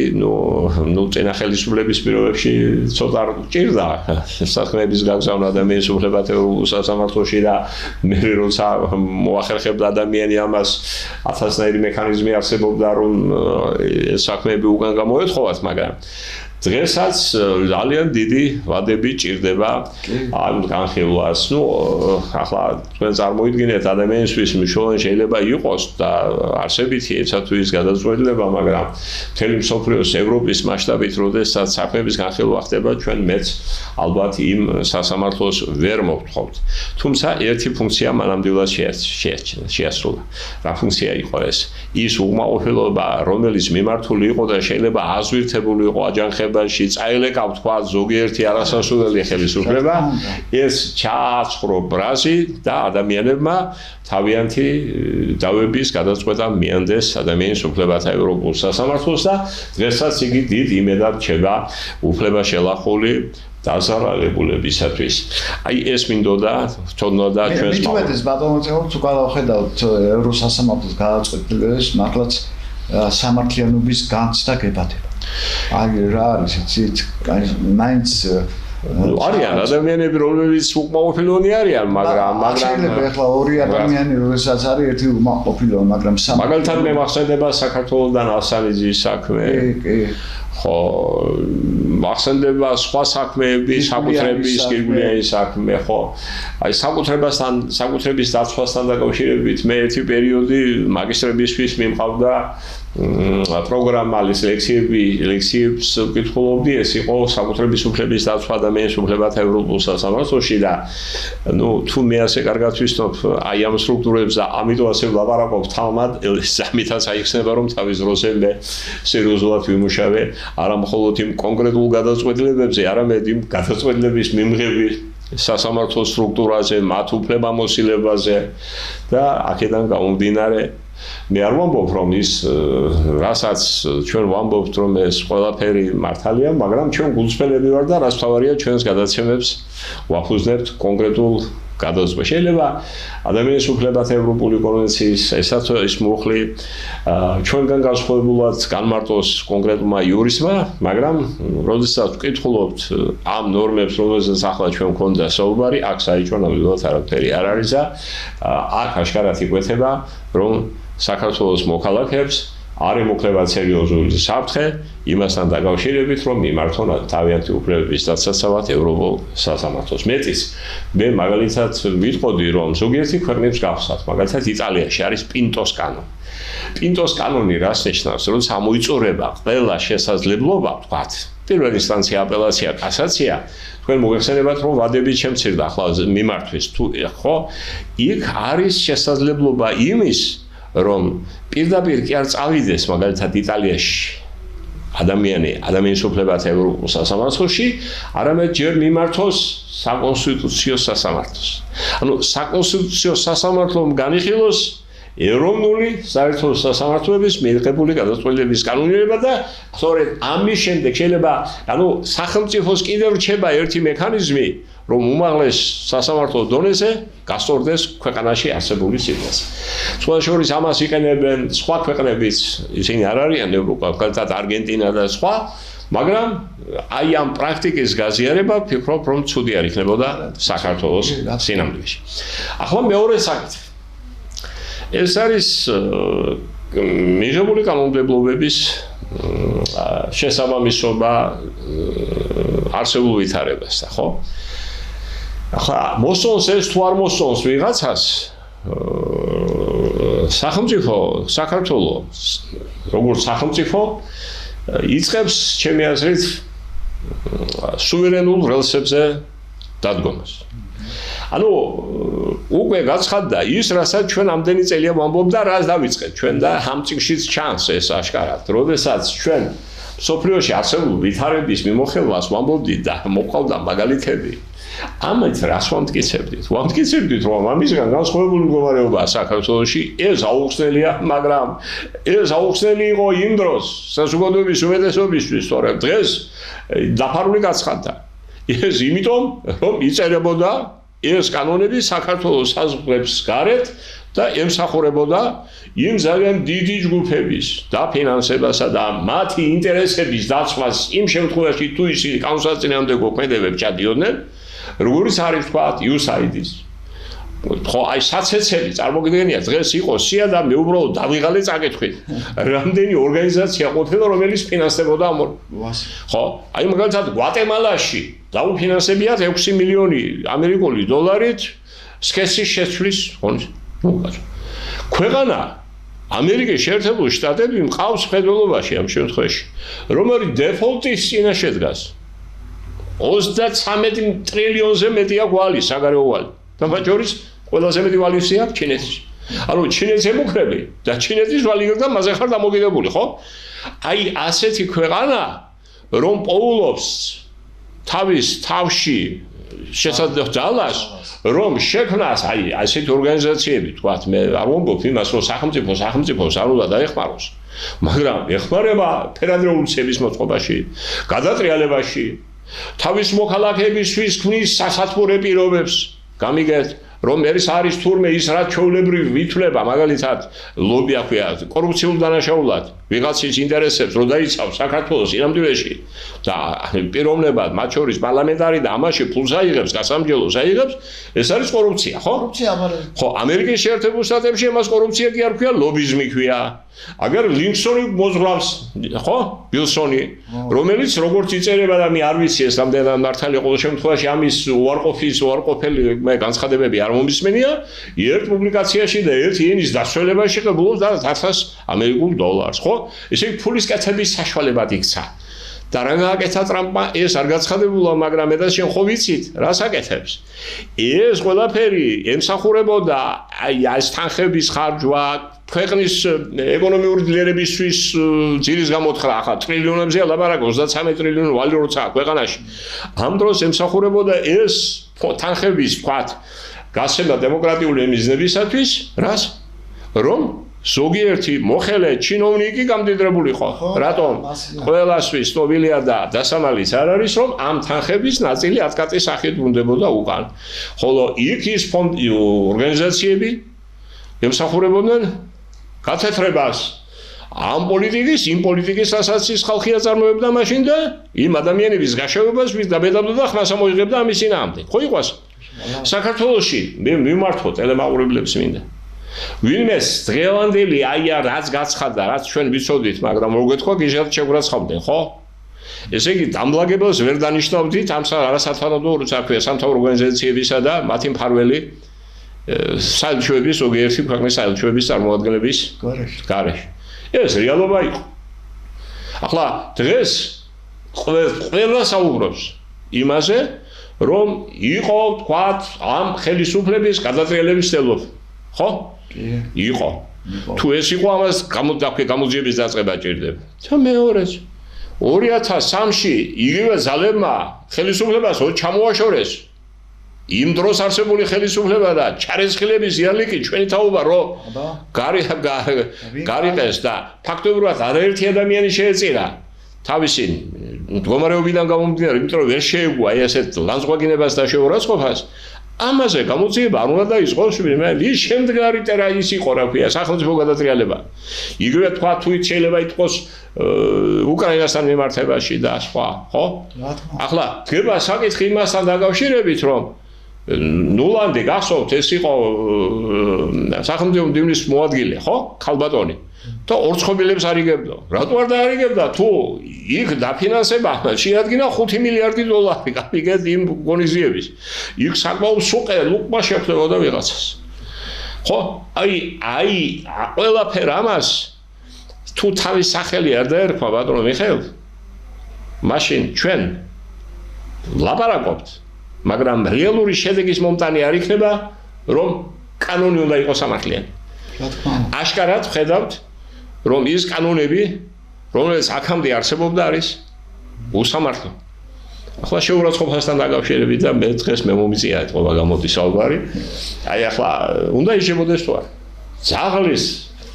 წინა ხელისუფლების პირობებში ცოტა ჭირდა საქმეების გაგზავნა ადამიანის უფლებათა ევროპულ სასამართლოში და მე როცა მოახერხებდა ადამიანი ამას ათასნაირი მექანიზმი არსებობდა რომ ეს საქმეები უკან გამოეთხოვათ, მაგრამ დღესაც ძალიან დიდი ვადები ჭირდება ამ განხილვას. ახლა თქვენ წარმოიდგინეთ ადამიანისთვის მნიშვნელოვანი შეიძლება იყოს და არსებითი ეცა თუ ის გადაწყვეტილება, მაგრამ მთელი მსოფლიოს ევროპის მასშტაბით, როდესაც საქმეების განხილვა ხდება, ჩვენ მეც ალბათ იმ სასამართლოს ვერ მოვთხოვთ. თუმცა ერთი ფუნქცია მანამდვილად შეასრულა. რა ფუნქცია იყო ეს? ის უკმაყოფილება, რომელიც მიმართული იყო და შეიძლება აზვირთებული იყო აჯანყებაში წაილეკავ თქვა ზოგიერთი არასასურველი ხელისუფლება, ეს ჩააცხრა ბრაზი და ადამიანებმა თავიანთი დავების გადაწყვეტა მიანდეს ადამიანის უფლებათა ევროპულ სასამართლოს და დღესაც იგი დიდ იმედად რჩება უფლება შელახული დაზარალებულებისათვის. აი ეს მინდოდა თონოდა ჩვენს მithumetes ბატონო თუ გავხედავთ ევროსასამართლოს გადაწყვეტილებას, მართლაც სამართლიანობის განცდა გებათება. აი რა არის იცით, მაინც არიან ადამიანები, რომლებიც უკმაყოფილონი არიან, მაგრამ შეიძლება ახლა ორი ადამიანი როდესაც არის ერთი უკმაყოფილო, მაგრამ მაგალითად მე მახსენდება საქართველოდან ასანიძის საქმე. ხო, მახსენდება სხვა საქმეები, საკუთრების გირგვლიანის საქმე, ხო. აი საკუთრების დაცვასთან დაკავშირებით მე ერთი პერიოდი მაგისტრებისთვის მიმყავდა პროგრამა ლექციებს ვკითხულობდი, ეს იყო საკუთრების უფლების დაცვა ადამიანის უფლებათა ევროპულ სასამართლოში და თუ მე ასე კარგად ვისწნობ აი ამ სტრუქტურებს და ამიტომ ასე ვლაპარაკობ თამად, ამითაც აიხსნება რომ თავის დროზე მე სერიოზულად ვიმუშავე არა მხოლოდ იმ კონკრეტულ გადაწყვეტილებებზე, არამედ იმ გადაწყვეტილების მიმღები სასამართლო სტრუქტურაზე, მათ უფლებამოსილებაზე და აქედან გამომდინარე მე არ ვამბობ რომ ის რასაც ჩვენ ვამბობთ რომ ეს ყველაფერი მართალია, მაგრამ ჩვენ გულწრფელები ვარ და რაც თავარია ჩვენს გადაცემებს ვაფუძნებთ კონკრეტულ გადაწყვეტილებას. შეიძლება ადამიანის უფლებათა ევროპული კონვენციის ეს მუხლი ჩვენგან განსხვავებულად განმარტოს კონკრეტულმა იურისტმა, მაგრამ როდესაც ვკითხულობთ ამ ნორმებს, რომელზეც ახლა ჩვენ გვქონდა საუბარი, აქ საერთოდ ნამდვილად არაფერი არ არის და აქ აშკარად იკვეთება, რომ საქართველოს მოქალაქეებს არ ემუქრებათ სერიოზული საფრთხე იმასთან დაკავშირებით, რომ მიმართონ თავიანთი უფლებების დაცვასავად ევროპულ სასამართლოს. მეტიც, მე მაგალითად ვიტყოდი, რომ ზოგიერთი ქვეყნებს გავხსნათ, მაგალითად იტალიაში არის პინტოს კანონი. პინტოს კანონი რას ნიშნავს? როცა მოიწურება ყველა შესაძლებლობა, ვთქვათ, პირველი ინსტანცია, აპელაცია, კასაცია, თქვენ მოგეხსენებათ, რომ ვადებით შემცირდა ახლა მიმართვის, თუ ხო, იქ არის შესაძლებლობა იმის, რომ პირდაპირ კი არ წავიდეს მაგალითად იტალიაში ადამიანის უფლებათა ევროპულ სასამართლოში, არამედ ჯერ მიმართოს საკონსტიტუციო სასამართლოს. ანუ საკონსტიტუციო სასამართლომ განიხილოს ეროვნული საერთო სასამართლოების მიღებული გადაწყვეტილების კანონიერება და სწორედ ამის შემდეგ შეიძლება სახელმწიფოს კიდევ რჩება ერთი მექანიზმი, რომ უმაღლეს სასამართლო დონეზე გასწორდეს ქვეყანაში არსებული სიტუაცია. სხვა შორის ამას იყენებენ სხვა ქვეყნებიც, ისინი არ არიან ევროპა, მაგალითად არგენტინა და სხვა, მაგრამ აი ამ პრაქტიკის გაზიარება ვფიქრობ, რომ ცუდი არ იქნებოდა საქართველოს სინამდვილეში. ახლა მეორე საკითხი. ეს არის მიღებული კანონმდებლობების შესაბამისობა არსებულ ვითარებასთან, ხო? ახლა მოსწონს ეს თუ არ მოსწონს ვიღაცას სახელმწიფო საქართველოს როგორც სახელმწიფო იწყებს ჩემი აზრით სუვერენულ რელსებზე დადგომას. ანუ უკვე გაცხადდა ის, რასაც ჩვენ ამდენი წელია ვამბობ და რაც დავიწყეთ ჩვენ და ამ წიგნშიც ჩანს ეს აშკარად. როდესაც ჩვენ სოფლიოში არსებულ ვითარების მიმოხილვას ვამბობდით და მოყავდა მაგალითები. ამით რას ვამტკიცებდით? ვამტკიცებდით, რომ ამისგან განსხვავებული მდგომარეობაა საქართველოში, ეს აუხსნელია, მაგრამ ეს აუხსნელი იყო იმ დროს საზოგადოების უმეტესობისთვის, თორემ დღეს დაფარული გაცხადდა. ეს იმიტომ, რომ იწერებოდა ეს კანონები საქართველოს საზღვრებს გარეთ და ემსახურებოდა იმ ძალიან დიდი ჯგუფების დაფინანსებასა და მათი ინტერესების დაცვას იმ შემთხვევაში თუ ისინი კანონსაწინააღმდეგო ქმედებებს ჩადიოდნენ, როგორიც არის თქვა USAID-ის. ხო, აი საცეცები წარმოგიდგენია დღეს იყო სია და მე უბრალოდ დავიღალე წაკითხვით. რამდენი ორგანიზაცია ყოფილა, რომელიც ფინანსდებოდა ამ ხო, აი მაგალითად გვატემალაში დაუფინანსებიათ 6 მილიონი ამერიკული დოლარით სქესის შეცვლის ხონს. ქვეყანა ამერიკის შეერთებული შტატები მყავს მხედველობაში ამ შემთხვევაში, რომელიც დეფოლტის წინაშე დგას. 33 ტრილიონზე მეტია გვალი, საგარეო ღვალი. და მათ შორის ყველაზე მეტი ვალივსი აქვს ჩინეთის. ანუ ჩინეთის ემუქრები და ჩინეთის ვალი და მასე ხარ დამოკიდებული, ხო? აი ასეთი ქვეყანა რომ პოულობს თავის თავში შესაძლოა ძალას, რომ შექმნას აი ასეთი ორგანიზაციები, თქვათ, მე არ ვამბობ იმას, რომ სახელმწიფოს არ უნდა დაეხმაროს, მაგრამ ეხმარება ფედერალურების მოწყობაში, გადატრიალებაში, თავის მოქალაქეებისთვის ქმნის სასათბურე პირობებს, გამიგეთ, რომ ეს არის თურმე ის რაც ჩვეულებრივ ვითვლება, მაგალითად, ლობი აქვია, კორუფციულ დანაშაულად, ვიღაცის ინტერესებს რო დაიცავს საქართველოს ინამდვილეში და პიროვნებად, მათ შორის პარლამენტარი და ამაში ფულს აიღებს, გასამჯელოს აიღებს, ეს არის კორუფცია, ხო? კორუფცია, მაგრამ ხო, ამერიკის შეერთებულ შტატებში ამას კორუფცია კი არ ქვია, ლობიზმი ქვია. აგერ ლინკსონი მოძღვრავს, ხო? ბილსონი, რომელიც როგორც იწერება და მე არ ვიცი ეს რამდენად მართალი ყოველ შემთხვევაში ამის უარყოფელი მე განცხადებები არ მომისმენია, ერთ პუბლიკაციაში და ერთ იენის დასვენებაში ყებულობს და 1000 ამერიკულ დოლარს, ხო? ესე იგი ფულის კეთების საშუალებად იქცა. და რა გააკეთა ტრამპმა, ეს არ გაცხადებულა, მაგრამ მე და შენ ხო ვიცით, რას აკეთებს? ეს ყველაფერი ემსახურებოდა აი ეს თანხების ხარჯვა, ქვეყნის ეკონომიკური ძლიერებისთვის ძირის გამოთხრა, ახლა ტრილიონებზეა ლაპარაკი, 33 ტრილიონი ვალი როცა ქვეყანაში. ამ დროს ემსახურებოდა ეს თანხების, ვთქვათ, გასცემა დემოკრატიული მიზნებისათვის, რას? რომ ზოგიერთი მოხელე ჩინოვნიკი გამდიდრებულიყო. რატომ? ყველასთვის ცნობილია და დასამალიც არ არის, რომ ამ თანხების ნაწილი ათკატის სახით ბრუნდებოდა უკან. ხოლო იქ ის ორგანიზაციები ემსახურებოდნენ გათეთრებას ამ პოლიტიკის, იმ პოლიტიკის, რასაც ის ხალხი აწარმოებდა მაშინ და იმ ადამიანების გაშევებას, ვის დაბედავდა ხმას ამოიღებდა ამის წინააღმდეგ. ხო იყვას? საქართველოში მე მიმართო ტელემაყურებლებს მინდა. ვინმეს დღევანდელი აი რაც გაცხადდა, რაც ჩვენ ვიცოდით, მაგრამ როგორ თქვა, გიჟად შეგვრაცხავდნენ, ხო? ესე იგი, დამლაგებელს ვერ დანიშნავდით ამ არასათანადო საქმეა სამთავრო ორგანიზაციებისა და მათი მფარველი საელჩოების, ზოგიერთი ქვეყნის საელჩოების წარმოადგენლების გარეშე. ეს რეალობა იყო. ახლა დღეს ყველა საუბრობს იმაზე, რომ იყო, თქვათ, ამ ხელისუფლების გადატრიალების ცდილობა. ხო? იყო. თუ ეს იყო, ამას გამოძიების დაწყება ჭირდება. და მეორეც 2003-ში იგივე ძალებმა ხელისუფლებას ჩამოაშორეს. იმ დროს არსებული ხელისუფლება და ჩარესხილების იარლიკი ჩვენი თაობა რო გარიყეს და ფაქტობრივად არაერთი ადამიანი შეეწირა თავისი მდგომარეობიდან გამომდინარე, იმიტომ რომ ვერ შეეგუა ესეთ ლანძღვაგინებას და შეურაცხყოფას. ამაზე გამოძიება არ უნდა დაიწყოს, ის შემდგარი ტერაის იყო, რა ქვია, სახელმწიფო გადატრიალება. იგივე თქვა, თუ შეიძლება ითქვას უკრაინასთან მიმართებაში და სხვა, ხო? ახლა დგება საკითხი იმასთან დაკავშირებით, რომ ნულანდი გახსოვთ, ეს იყო სახელმწიფო მდივნის მოადგილე, ხო? ქალბატონი. და ორცხობილებს არიგებდა. რატო არ დაარიგებდა? თუ იქ დაფინანსება შეადგინა 5 მილიარდი დოლარი, გამიგეთ იმ გონიზიების. იქ საკმაოდ სუყე ლუკმა შეხვდებოდა ვიღაცას. ხო? აი ყველაფერ ამას თუ თავის სახელი არ დაერქვა ბატონო მიხეილ, მაშინ ჩვენ ლაპარაკობთ, მაგრამ რეალური შედეგის მომტანი არ იქნება, რომ კანონი უნდა იყოს სამართლიანი. აშკარად ხედავთ, რომ ის კანონები, რომელიც აქამდე არსებობდა, არის უსამართლო. ახლა შეურაცხყოფასთან დაკავშირებით და მე დღეს მე მომიწია ეთყობა გამოდის საუბარი. აი ახლა უნდა იშებოდეს თუ არა. ძაღლის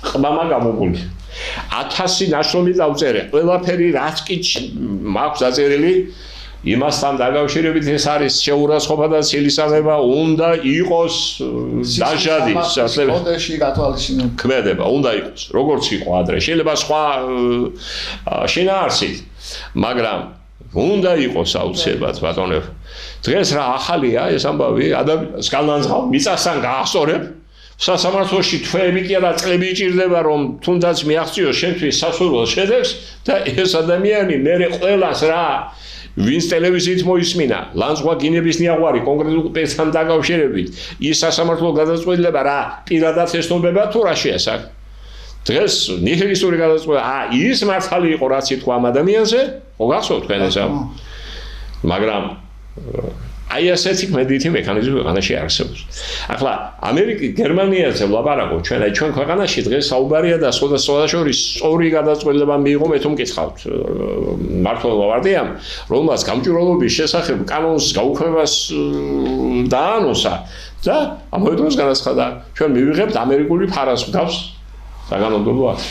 ყბამა გამოგული. 1000 ნაშრომი დავწერე. ყველაფერი რაც კი მაქვს დაწერილი იმასთან დაკავშირებით ეს არის შეურაცხყოფა და სილისაღება უნდა იყოს დაჟადი კოდექსში გათვალისწინებული ქმედება უნდა იყოს როგორც იყო ადრე შეიძლება სხვა შინაარსით მაგრამ უნდა იყოს აუცილებლად ბატონო დღეს რა ახალია ეს ამბავი ადამიანს განანძღავ მიწასთან გაასწორებ სასამართლოში თვეები კი არა წლები იჭირდება რომ თუნდაც მიაღწიოს შენთვის სასურველ შედეგს და ეს ადამიანი მერე ყველას რა ვინც ტელევიზიით მოისმინა, ლანძღვა გინების ნიაღვარი კონკრეტულ პეცთან დაკავშირებით, ის სასამართლო გადაწყვეტილება რა პირადად ესწრებება თუ რა შეასახ. დღეს ნიჰილისტური გადაწყვეტილება, ის მართალი იყო რაც ითქვა ამ ადამიანზე, ხო გახსოვთ თქვენ ესა? მაგრამ აი ასეთი მედიტი მექანიზმი ქვეყანაში არსებობს. ახლა გერმანიაზე ვლაპარაკობ ჩვენ ქვეყანაში დღეს საუბარია და სხვადასხვა შორის სწორი გადაწყვეტილება მიიღო მე თუ მკითხავთ მართლ ვარდიამ რომელმაც გამჭვირვალობის შესახებ კანონს გაუქმებას დაანონსა და ამავე დროს განაცხადა ჩვენ მივიღებთ ამერიკული ფარას გავს საგანონმდებლო აქტი.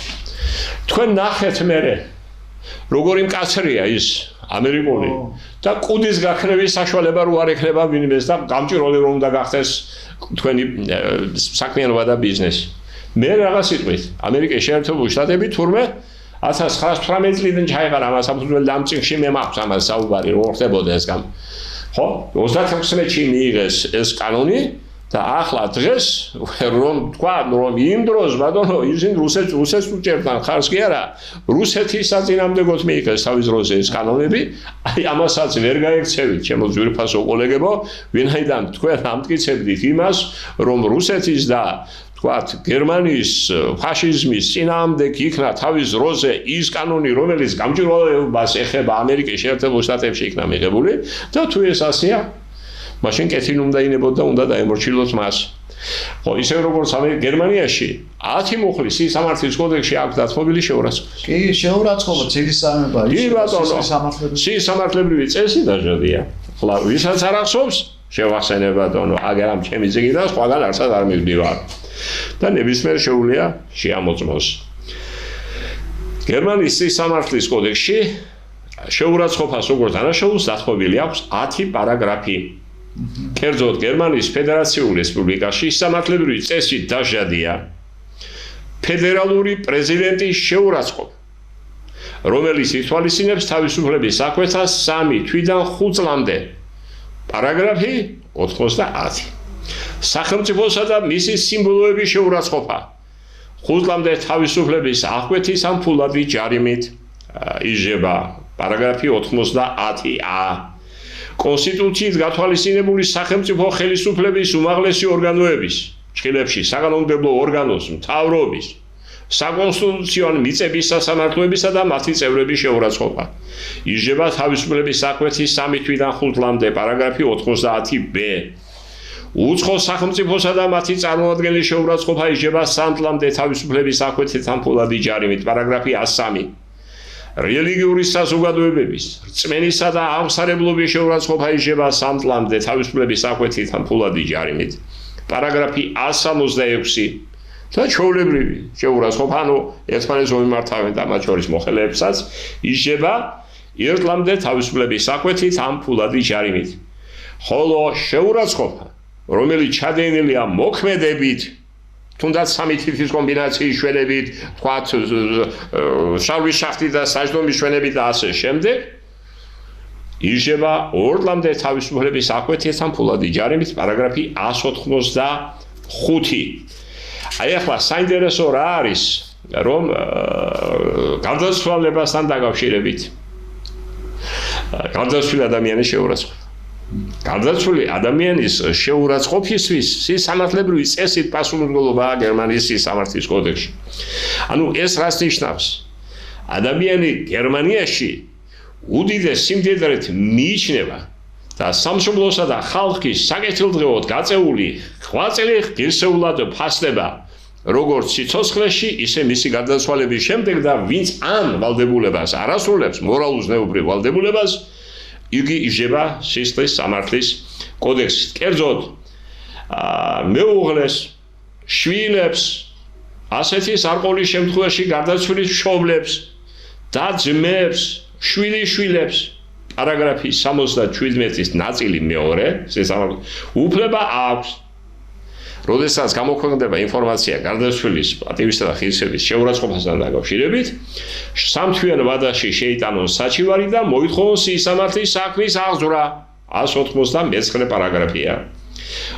თქვენ ნახეთ მერე როგორი მკაცრია ის ამერიკული და კუდის გაქნების საშუალება რო არ ექნება ვინმეს და გამჭირვალე რომ უნდა გახდეს თქვენი საქმიანობა და ბიზნესი. მე რაღაც სიტყვით ამერიკის შეერთებული შტატები თურმე 1918 წლიდან ჩაიყარა ამას საფუძველი დამწინში მე მაქვს ამას საუბარი რო ხდებოდა ეს გამ. ხო 36-ში მიიღეს ეს კანონი და ახლა დღეს რომ თქვა რომ იმ დროს ბატონო ისინი რუსეთს უჭერდნენ ხარს კი არა რუსეთის საწინააღმდეგოდ მიიღეს თავის დროზე ეს კანონები აი ამასაც ვერ გაიქცევით ჩემო ძვირფასო კოლეგებო ვინაიდან თქვენ ამტკიცებდით იმას რომ რუსეთის და თქვათ გერმანიის ფაშიზმის წინააღმდეგ იქნა თავის დროზე ის კანონი რომელიც გამჭვირვალებას ეხება ამერიკის შეერთებულ შტატებში იქნა მიღებული და თუ ეს ასეა მაშინ კეთილი უნდა ინებოთ და უნდა დაემორჩილოთ მას. ხო, ისე როგორც გერმანიაში 10 მუხლის სისამართლის კოდექსში აქვს დათმობილი შეურაცხყოფა. კი, შეურაცხყოფა ცილისამება ის სისამართლებრივი წესი დაჟადია. ხლა ვისაც არ ახსოვს, შევახსენებ ბატონო, აგერ ამ ჩემი ზიგიდან სხვაგან არცად არ მივდივარ. და ნებისმიერ შეუძლია შეამოწმოს. გერმანიის სისამართლის კოდექსში შეურაცხყოფას როგორც დანაშაულს დათმობილი აქვს 10 პარაგრაფი. კერძოდ გერმანიის ფედერაციულ რესპუბლიკაში სამართლებრივი წესი დაჟადია ფედერალური პრეზიდენტის შეურაცხყოფა რომელიც ითვალისწინებს თავისუფლების საქმეთა 3 თვიდან 5 წლამდე პარაგრაფი 90 სახელმწიფოსა და მისი სიმბოლოების შეურაცხყოფა 5 წლამდე თავისუფლების აღკვეთის ან ფულადი ჯარიმით იჟება პარაგრაფი 90a კონსტიტუციით გათვალისწინებული სახელმწიფო ხელისუფლების უმაღლესი ორგანოების ჭხილებში საგანმანათლებლო ორგანოს მთავრობის საკონსტიტუციო მიწების სასამართლოებისა და მათი წევრების შეურაცხყოფა იჟება თავისუფლების საქმეთის 3 თვიდან 5 წლამდე პარაგრაფი 90b უცხო სახელმწიფოსა და მათი წარმოადგენლის შეურაცხყოფა იჟება 3 წლამდე თავისუფლების საქმეთის ან ფულადი ჯარიმით პარაგრაფი 103 რელიგიური საზოგადოებების რწმენისა და აღმსარებლობის შეურაცხყოფა იჟება 3 წლამდე თავისუფლების საქმეთის ან ფულადი ჯარიმით პარაგრაფი 166 და ჩვეულებრივი შეურაცხყოფა ანუ ერთმანეთს მომიმართავენ და მათ შორის მოხელეებსაც იჟება 1 წლამდე თავისუფლების საქმეთის ან ფულადი ჯარიმით ხოლო შეურაცხყოფა რომელიც ჩადენილია მოქმედებით თუნდაც 3 თითის კომბინაციის შენებით, თქვათ, შარვის შახტი და საჯდომის შენებით და ასე შემდეგ, იჟება 2 წლამდე თავისუფლების საქმეთის ან ფულადი ჯარიმით პარაგრაფი 185. აი ახლა საინტერესო რა არის, რომ გარდაცვალებასთან დაკავშირებით გარდაცვლილი ადამიანის შეურაცხყოფა გარდაცვლილი ადამიანის შეურაცხყოფისთვის სისამართლებრივი წესით პასუხისმგებლობაა გერმანიის სისამართლის კოდექსში. ანუ ეს რას ნიშნავს? ადამიანი გერმანიაში უდიდეს სიმდიდრეთ მიიჩნევა და სამშობლოსა და ხალხის საკეთილდღეოდ გაწეული ღვაწლი ღირსეულად ფასდება როგორც სიცოცხლეში, ისე მისი გარდაცვალების შემდეგ და ვინც ამ ვალდებულებას არ ასრულებს, მორალურ ზნეობრივ ვალდებულებას იგი იჯება სისხლის სამართლის კოდექსით. კერძოდ მეუღლეს, შვილებს, ასეთი სარყოლის შემთხვევაში გარდაცვალების მშობლებს და ძმებს, შვილიშვილებს პარაგრაფის 77-ის ნაწილი მეორე უფლება აქვს, როდესაც გამოქვეყნდება ინფორმაცია გარდაცვალების პატივისა და ღირსების შეურაცხყოფასთან დაკავშირებით, სამთვიან ვადაში შეიტანონ საჩივარი და მოითხოვონ სისამართლის საქმის აღძვრა. 199 პარაგრაფია,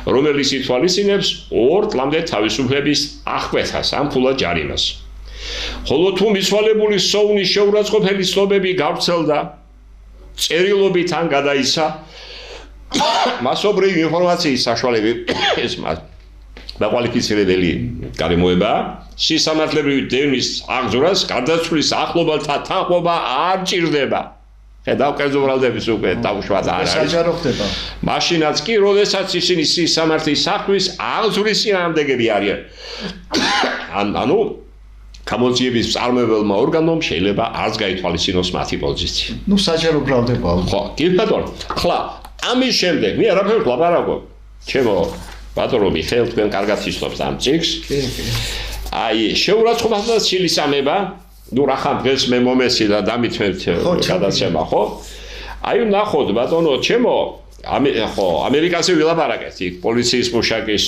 რომელიც ითვალისწინებს 2 წლამდე თავისუფლების აღკვეთას ან ფულად ჯარიმას. ხოლო თუ მიცვალებული სოვნის შეურაცხყოფელი ცნობები გავრცელდა, წერილობით ან გადაიცა, მასობრივი ინფორმაციის საშუალებით ეს დაყვალიფიცირებელი გარემოება, სისამართლებრივი დევნის აღძვრას გარდაცვლის ახლობელთა თანხმობა არ ჭირდება. ხედავ კერძო ბრალდების უკვე დაუშვათ არ არის. საჯარო ხდება. მაშინაც კი, როდესაც ისინი სისამართლის საქმის აღძვრის წინააღმდეგები არიან. ანუ გამოძიების მწარმოებელმა ორგანომ შეიძლება არც გაითვალისწინოს მათი პოზიცია. ნუ საჯარო ბრალდებაა. ხო, კი ბატონო. ხლა, ამის შემდეგ მე არაფერს ვლაპარაკობ. ჩემო ბატონო მიხეილ თქვენ კარგად იცნობთ ამ წიგნს. კი. აი, შეურაცხყოფასა და სილისამება, ნუ რახან დღეს მე მომეცი და დამითმევთ გადაცემა, ხო? აი, ნახოთ ბატონო, ჩემო, ხო, ამერიკაზე ვილაპარაკეთ, იქ პოლიციის მუშაკის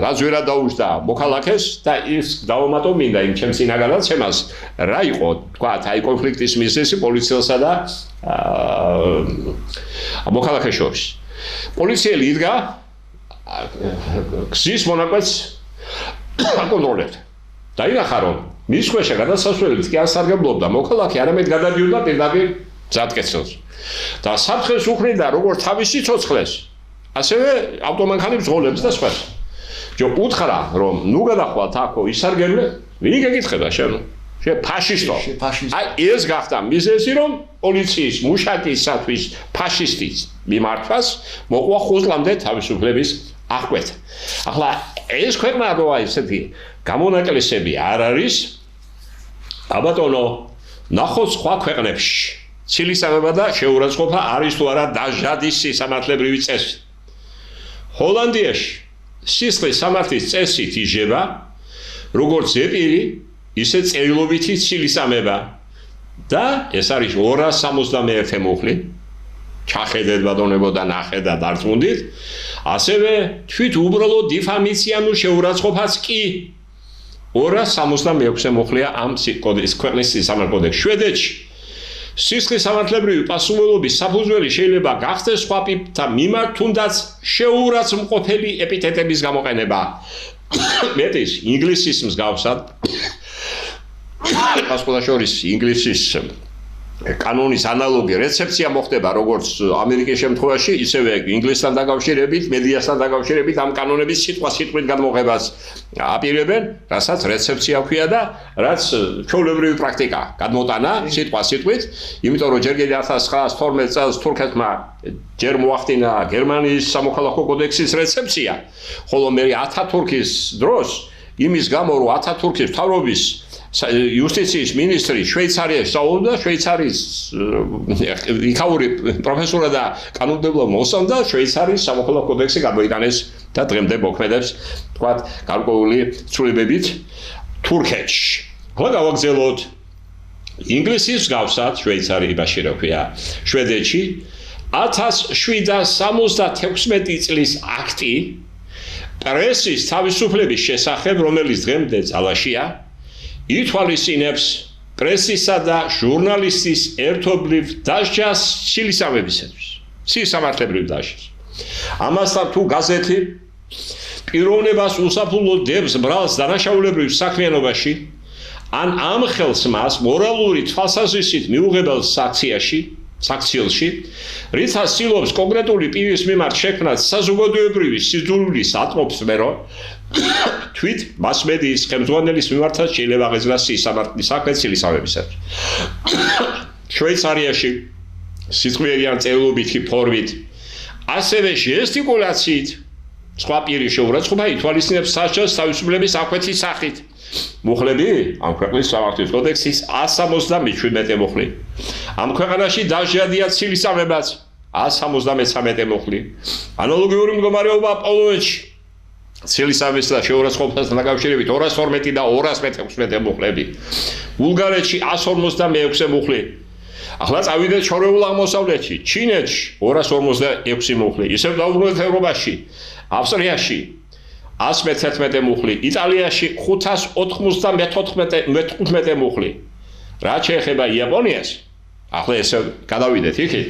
რაც ვერა დაუჯდა მოქალაქეს და ის დავამატო მინდა იმ ჩემს წინაგადაცემას, რა იყო, თქვათ, აი კონფლიქტის მიზეზი პოლიციასა და მოქალაქეს შორის. პოლიციელი იდგა გზის მონაკვეთს აკონტროლებდა. დაინახა რომ მის ქვეშ გადასასვლელით კი არ სარგებლობდა მოქალაქე, არამედ გადადიოდა პირდაპირ მზადკეცილს. და საფრთხეს უქმნიდა როგორც თავის სიცოცხლეს, ასევე ავტომანქანის ბრძოლებს და სხვა. უთხრა რომ ნუ გადახვალთ აქო ისარგებლე, ვინ გეკითხება შენ? შენ ფაშისტო. აი ეს გახდა მიზეზი რომ პოლიციის მუშაკისათვის ფაშისტის მიმართვას მოყვა 5 წლამდე თავისუფლების აღკვეთა. ახლა ეს ქვეყნა როა ესეთი გამონაკლისები არ არის, აბატონო, ნახოთ სხვა ქვეყნებში. სილისამება და შეურაცხყოფა არის თუ არა დაჟადის სისამართლებრივი წესი. ჰოლანდიაში სისხლის სამართლის წესით იჯება როგორც ზეპირი, ისე წერილობითი სილისამება და ეს არის 261 მუხლი. ჩახედეთ ბატონებო და ნახეთ და დარწმუნდით. ასევე თვით უბრალო დიფამიციანურ შეურაცხყოფას კი 266 მუხლია ამ ქვეყნის სამართლის კოდექსში. შვედეთში სისხლის სამართლებრივი პასუხისმგებლობის საფუძველი შეიძლება გახდეს სხვა პირთა მიმართ თუნდაც შეურაცხმყოფელი ეპითეტების გამოყენება. მეტის ინგლისის მსგავსად პასუხისმგებლობის ინგლისის კანონის ანალოგი რეცეფცია მოხდება როგორც ამერიკის შემთხვევაში, ისევე ინგლისთან დაკავშირებით, მედიასთან დაკავშირებით ამ კანონების სიტყვა-სიტყვით გადმოღებას აპირებენ, რასაც რეცეფცია ქვია და რაც ჩვეულებრივი პრაქტიკა გადმოტანა სიტყვა-სიტყვით, იმიტომ რომ ჯერ კიდევ 1912 წელს თურქეთმა ჯერ მოახდინა გერმანიის სამოქალაქო კოდექსის რეცეფცია, ხოლო მე ათათურქის დროს იმის გამო რომ ათათურქის მთავრობის იუსტიციის მინისტრი შვეიცარიაში სწავლობდა, შვეიცარიის იქაური პროფესორა და კანონმდებლობა მოსწონდა, შვეიცარიის სამოქალაქო კოდექსი გამოიტანეს და დღემდე მოქმედებს, თქვათ, გარკვეული ცვლილებებით თურქეთში. ხო გავაგზავნოთ ინგლისის მსგავსად შვეიცარიაში რა ქვია, შვედეთში 1776 წლის აქტი პრესის თავისუფლების შესახებ, რომელიც დღემდე ძალაშია, ითვალისწინებს პრესისა და ჟურნალისტის ერთობლივ დასჯას სილისამებისათვის, სისამართლებრივ დასჯას. ამასთან თუ გაზეთი პიროვნებას უსაფრთხო დებს ბრალს დანაშაულებრივ საქმიანობაში, ან ამ ხელს მას მორალური თვალსაზრისით მიუღებელ საქციელში, რითაც ცდილობს კონკრეტული პირის მიმართ შექმნათ საზოგადოებრივი სიძულვილის ატმოსფერო, თვით მასმედიის ხელმძღვანელის მიმართაც შეიძლება აღეძრას სისამართლის საქმე სილისამებისათვის. შვეიცარიაში სიტყვიერიან წერილობითი ფორმით, ასევე ჟესტიკულაციით სხვა პირის შეურაცხყოფა ითვალისწინებს სასჯელს თავისუფლების აღკვეთის სახით. მუხლები ამ ქვეყნის სამართლის კოდექსის 177 მუხლი. ამ ქვეყანაში დასჯადია სილისამებაც 173 მუხლი. ანალოგიური მდგომარეობა პოლონეთში. ცილისამის და შეურაცხყოფასთან დაკავშირებით 212 და 216 მუხლები. ბულგარეთში 156 მუხლი. ახლა წავიდეთ შორეულ აღმოსავლეთში, ჩინეთში 256 მუხლი, ისევ დაუბრუნდეთ ევროპაში, ავსტრიაში 111 მუხლი, იტალიაში 594 მუხლი. რაც შეეხება იაპონიას, ახლა ესე გადავიდეთ იქით.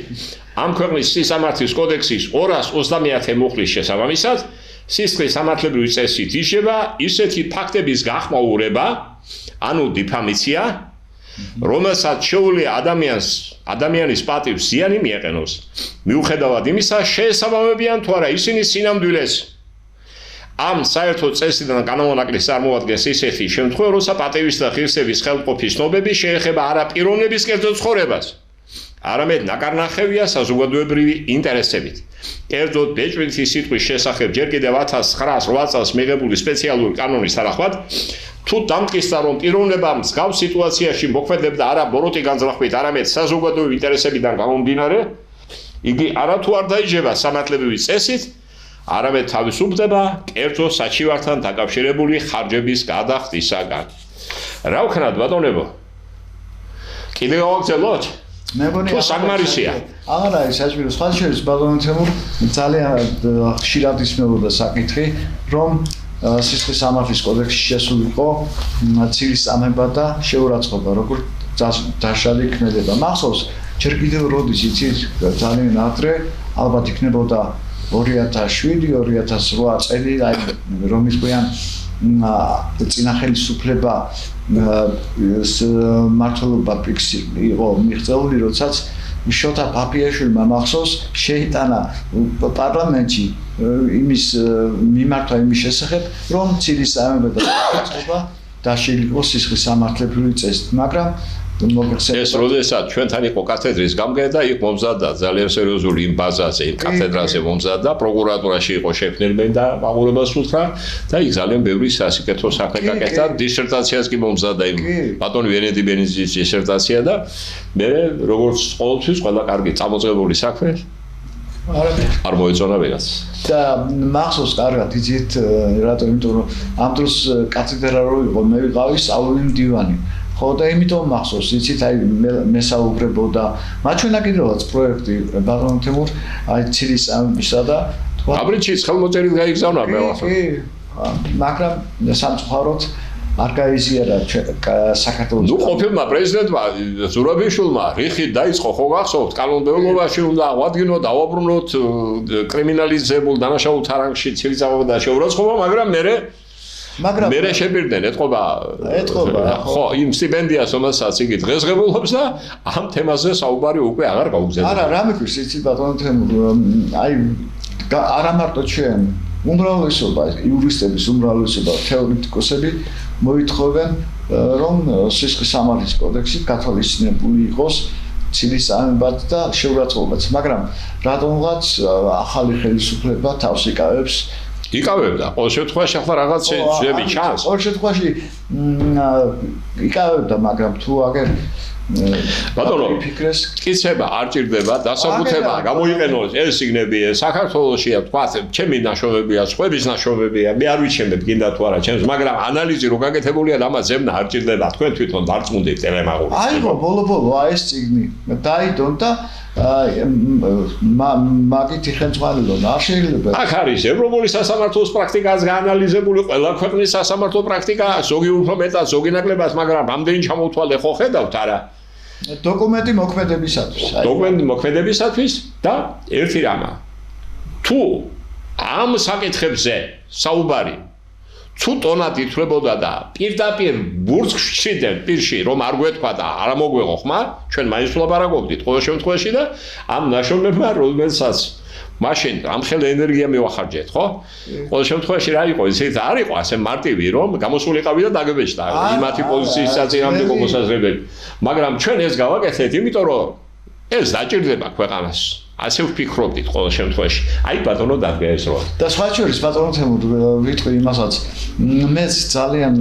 ამ ქვეყნის სისამართლის კოდექსის 230 მუხლის შესაბამისად, სისხლის სამართლებრივი წესით იშება ისეთი ფაქტების გახმაურება, ანუ დიფამიცია, რომელსაც შეუძლია ადამიანის პატივს ზიანი მიეყენოს. მიუხედავად იმისა, შეესაბამებიან თუ არა ისინი სინამდვილეს. ამ საერთო წესიდან განმონაკლის წარმოადგენს ისეთი შემთხვევა, როცა პატივის და ღირსების ხელმყოფის ცნობები შეეხება არა პიროვნების კერძო ცხოვრებას, არამედ ნაკარნახევია საზოგადოებრივი ინტერესებით. კერძოდ ბეჭდვითი სიტყვის შესახებ ჯერ კიდევ 1908 წელს მიღებული სპეციალური კანონის თანახმად, თუ დამტკიცდა, რომ პიროვნება მსგავს სიტუაციაში მოქმედებდა არა ბოროტი განზრახვით, არამედ საზოგადოებრივი ინტერესებიდან გამომდინარე, იგი არათუ არ დაიჯება სამართლებრივი წესით, არამედ თავისუფლდება კერძო საჩივართან დაკავშირებული ხარჯების გადახდისაგან. რა ვქნათ ბატონებო? კიდევ გავაგრძელოთ? მეგონი საკმარისია. აღარ არის საჭირო სხვა შეიძლება ბატონო თემურ ძალიან ხშირად ისმებოდა საკითხი, რომ სისხლის სამართლის კოდექსში შესულიყო ცილის წამება და შეურაცხყოფა, როგორ დაშალი ქმედება. მახსოვს, ჯერ კიდევ როდის იცით ძალიან ადრე, ალბათ იქნებოდა 2007-2008 წელი, აი რომის გვიან წინა ხელისუფლება მართლობა ფიქსი იყო მიღწეული, როდესაც შოთა პაპიაშვილმა მახსოვს შეიტანა პარლამენტში იმის მიმართვა იმის შესახებ, რომ ცილის წამება და შეურაცხყოფა დაშლილიყო სისხლის სამართლებრივი წესით, მაგრამ ეს როდესაც ჩვენთან იყო კათედრის გამგე და იქ მომზადდა ძალიან სერიოზული იმ ბაზაზე, იმ კათედრაზე მომზადდა, პროკურატურაში იყო შექმნილი და მაყურებელს უთხრა და იქ ძალიან ბევრი სასიკეთო საქმე გაკეთდა, დისერტაციას კი მომზადდა იმ ბატონი ვენედი ბენიზის დისერტაცია და მე როგორც ყოველთვის ყველა კარგი წამოწყებული საქმე არ მოეწონა ვიღაც. და მახსოვს კარგად იცით რატომ, იმიტომ რომ ამ დროს კათედრა რო იყო, მე ვიყავი სწავლული მდივანი. ხო და იმიტომ მახსოვს, იცით, აი მესაუბრებოდა. მაჩვენა კიდევაც პროექტი ბატონ თემურ, აი ცილის წამებისა და აბრიჩის ხელმოწერით გაიგზავნა მე ახლა. კი, მაგრამ სამწუხაროდ არ გაიზიარა საქართველოს. ნუ ყოფილმა პრეზიდენტმა ზურაბიშვილმა რიხით დაიწყო, ხო გახსოვთ, კანონმდებლობაში უნდა აღვადგინო, დაუბრუნოთ კრიმინალიზებულ დანაშაულთა რანგში ცილის წამება და შეურაცხყოფა, მაგრამ მერე შეპირდნენ ეთყობა ხო იმ სტიპენდიას, რომელსაც იგი დღესღებულობს და ამ თემაზე საუბარი უკვე აღარ გაუგზავნა. არა, რა მეკვირს იცით ბატონო თემურ, აი არა მარტო ჩვენ უმრავლესობა იურისტების უმრავლესობა თეორეტიკოსები მოითხოვენ, რომ სისხლის სამართლის კოდექსი გათვალისწინებული იყოს ცილის წამებად და შეურაცხყოფაც, მაგრამ რატომღაც ახალი ხელისუფლება თავს იკავებს იკავებდა, ყოველ შემთხვევაში ახლა რაღაც ძები ჩანს. ყოველ შემთხვევაში იკავებდა, მაგრამ თუ აგერ ბატონო, კიცება არ ჭირდება, დასაბუთება გამოიყენოს ეს სიგნები საქართველოშია, თქვა, ჩემი ნაშრომებია, სხვების ნაშრომებია, მე არ ვიცემებ გინდა თუ არა ჩემს, მაგრამ ანალიზი რო გაკეთებულია და ამას ზებნა არ ჭირდება, თქვენ თვითონ დარწმუნდით ტელემაღული. აიღო ბოლო ეს ციგნი, დაიდონ და მაგითი ხელმძღვანელობა არ შეიძლება. აქ არის ევროპული სასამართლოს პრაქტიკაც გაანალიზებული, ყველა ქვეყნის სასამართლო პრაქტიკა, ზოგი უფრო მეტად, ზოგი ნაკლებად, მაგრამ ამდენი ჩამოთვალე ხო ხედავთ არა? დოკუმენტი მოქმედებისათვის. დოკუმენტი მოქმედებისათვის და ერთი რამა. თუ ამ საკითხებზე საუბარი თუ ტონად ითვლებოდა და პირდაპირ ბურთში პირში რომ არ გვეთქვა და არ მოგვეღო ხმა, ჩვენ მაინც ვლაპარაკობდით ყოველ შემთხვევაში და ამ ნაშრომებმა რომელსაც მაშინ ამ ხელ ენერგია მივახარჯეთ, ხო? ყოველ შემთხვევაში რა იყო, ისეთ არ იყო ასე მარტივი რომ გამოსულიყავი და დაგებეჭდა იმათი პოზიციის საწინააღმდეგო მოსაზრებები. მაგრამ ჩვენ ეს გავაკეთეთ, იმიტომ რომ ეს დაჭირდება ქვეყანას. ასე ვფიქრობდით ყოველ შემთხვევაში. აი ბატონო დადგა ეს როა. და სხვა შორის ბატონო თემურ ვიტყვი იმასაც მეც ძალიან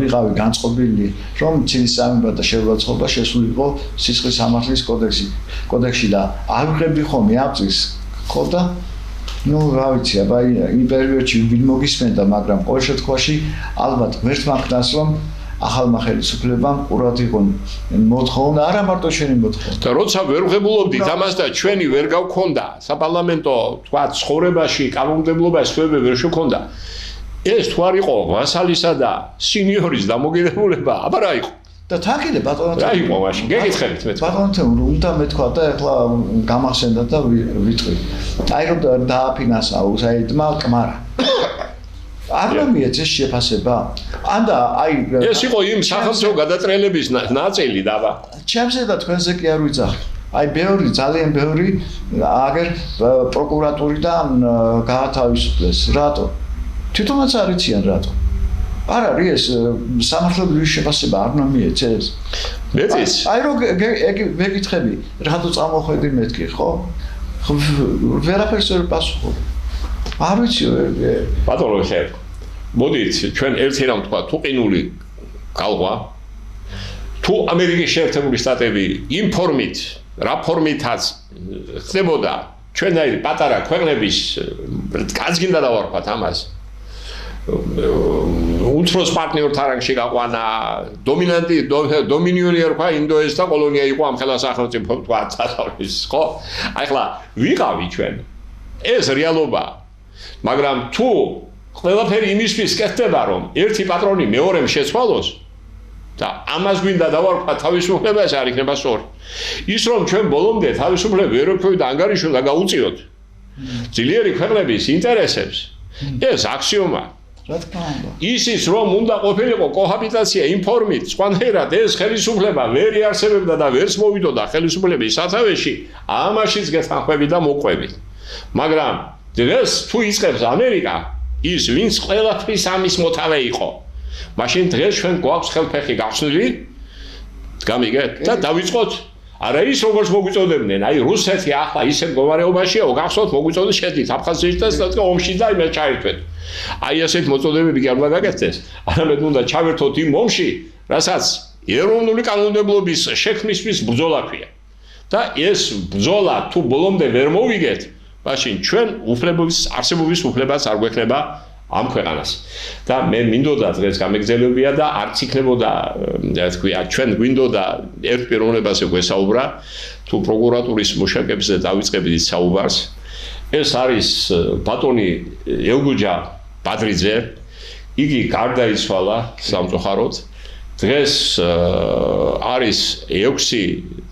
ვიყავი განწყობილი რომ ცილისამება და შეურაცხყოფა შესულიყო სისხლის სამართლის კოდექსში და არ ვღები ხომ აპწის ხო და ნუ რა ვიცი აბა იმ პერიოდში ვინ მოგისმენდა მაგრამ ყოველ შემთხვევაში ალბათ ვერც მაგდას რომ ახალმა ხელისუფლებამ ყურად იყო მოთხოვნა არა მარტო ჩვენი მოთხოვნა და როცა ვერ ვღებულობდით ამას და ჩვენი ვერ გავქონდა საპარლამენტო თქვა ცხოვრებაში კანონმდებლობაში სვები ვერ შექონდა ეს თუ არ იყო ვასალისა და სინიორის დამოკიდებულება აბა რა იყო და თაკიდე ბატონო რა იყო მაშინ გეკითხებით მე ბატონო თემურ უნდა მეთქვა და ეხლა გამახსენდა და ვიტყვი აი რომ დააფინანსა უსაიდმა კმარა არ მომიეც ეს შეფასება ანდა აი ეს იყო იმ სახელმწიფო გადატრიალების ნაწილი დაბა ჩემზე და თქვენზე კი არ ვიძახი აი ბევრი ძალიან ბევრი აგერ პროკურატურიდან გაათავისუფლეს რატო თვითონაც არ იციან რატო არ არის ეს სამართლებრივი შეფასება არ მომიეც ეს მეც აი რომ მეკითხები რატო წამოხვედი მეთქი ხო ვერაფერს ვერ პასუხობ არ ვიცი ბატონო ხე მოდით ჩვენ ერთი რამ თქვა თუ ყინული გავყვა თუ ამერიკის შეერთებული შტატები იმ ფორმით რა ფორმითაც ხდებოდა ჩვენაირი პატარა ქვეყნების კაცგინდა დავარქვათ ამას უცხოს პარტნიორთა რანგში გაყვანა დომინანტი დომინიონი ერქვა ინდოეთის და კოლონია იყო ამ ხელა სახელმწიფო თქვა თასავრის ხო აი ხლა ვიყავი ჩვენ ეს რეალობაა მაგრამ თუ ყველაფერი იმისთვის კეთდება რომ ერთი პატრონი მეორემ შეცვალოს და ამას გვინდა დავარქვა თავისუფლება ეს არ იქნება სწორი ის რომ ჩვენ ბოლომდე თავისუფლება ევროპული და ანგარიშუნდა გაუწიოთ ძლიერი ქვეყნების ინტერესებს ეს აქსიომა რა თქმა უნდა ისიც რომ უნდა ყოფილიყო კოჰაბიტაცია იმ ფორმით სხვანაირად ეს ხელისუფლება ვერ იარსებებდა და ვერც მოვიდოდა ხელისუფლების სათავეში ამაშიც გეთანხმები და მოყვებით მაგრამ დღეს თუ იწყებს ამერიკა ის ვინც ყველაფრის ამის მოთავე იყო მაშინ დღეს ჩვენ გვაქვს ხელფეხი გახსნილი გამიგეთ და დავიწყოთ არა ის როგორც მოგვიწოდებდნენ აი რუსეთი ახლა ისე მდგომარეობაშია გახსოვთ მოგვიწოდეთ შედით აფხაზეთში და ომში და იმას ჩაერთვეთ აი ასეთ მოწოდებები კი არ უნდა გაკეთდეს არამედ უნდა ჩავერთოთ იმ ომში რასაც ეროვნული კანონმდებლობის შექმნისთვის ბრძოლა ქვია და ეს ბრძოლა თუ ბოლომდე ვერ მოვიგეთ მაშინ ჩვენ უფლებების არსებობის უფლებას არ გვექნება ამ ქვეყანას და მე მინდოდა დღეს გამეგზელებია და არც იქნებოდა თქვია ჩვენ გვინდოდა ერთ პიროვნებაზე გვესაუბრა თუ პროკურატურის მუშაკებზე დავიწყებდით საუბარს ეს არის ბატონი ელგუჯა ბადრიძე იგი გარდაიცვალა სამწუხაროდ დღეს არის 6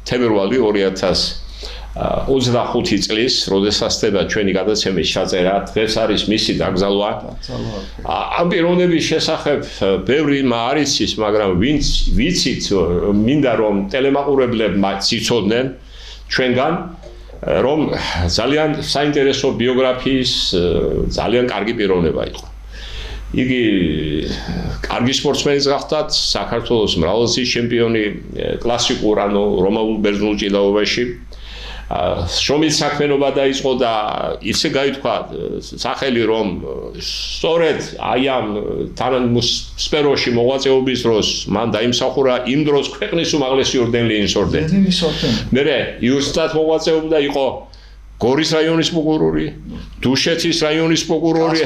თებერვალი 2025 წლის, როდესაც ხდება ჩვენი გადაცემის ჩაწერა, დღეს არის მისი დაკრძალვა. ამ პიროვნების შესახებ ბევრი არ იცის, მაგრამ ვინც ვიცით, მინდა რომ ტელემაყურებლებმა ციცოდნენ ჩვენგან, რომ ძალიან საინტერესო ბიოგრაფიის ძალიან კარგი პიროვნება იყო. იგი კარგი სპორტსმენი გახდათ, საქართველოს მრავალგზის ჩემპიონი, კლასიკურ ანუ რომაულ ბერძნულ ჭიდაობაში. შრომის საქმიანობა დაიწყო და ისე გაითქვა სახელი რომ სწორედ აი ამ სფეროში მოღვაწეობის დროს მან დაიმსახურა იმ დროს ქვეყნის უმაღლესი ორდენი ლენის ორდენი. მერე იუსტად მოღვაწეობდა იყო გორის რაიონის პროკურორი, დუშეთის რაიონის პროკურორი,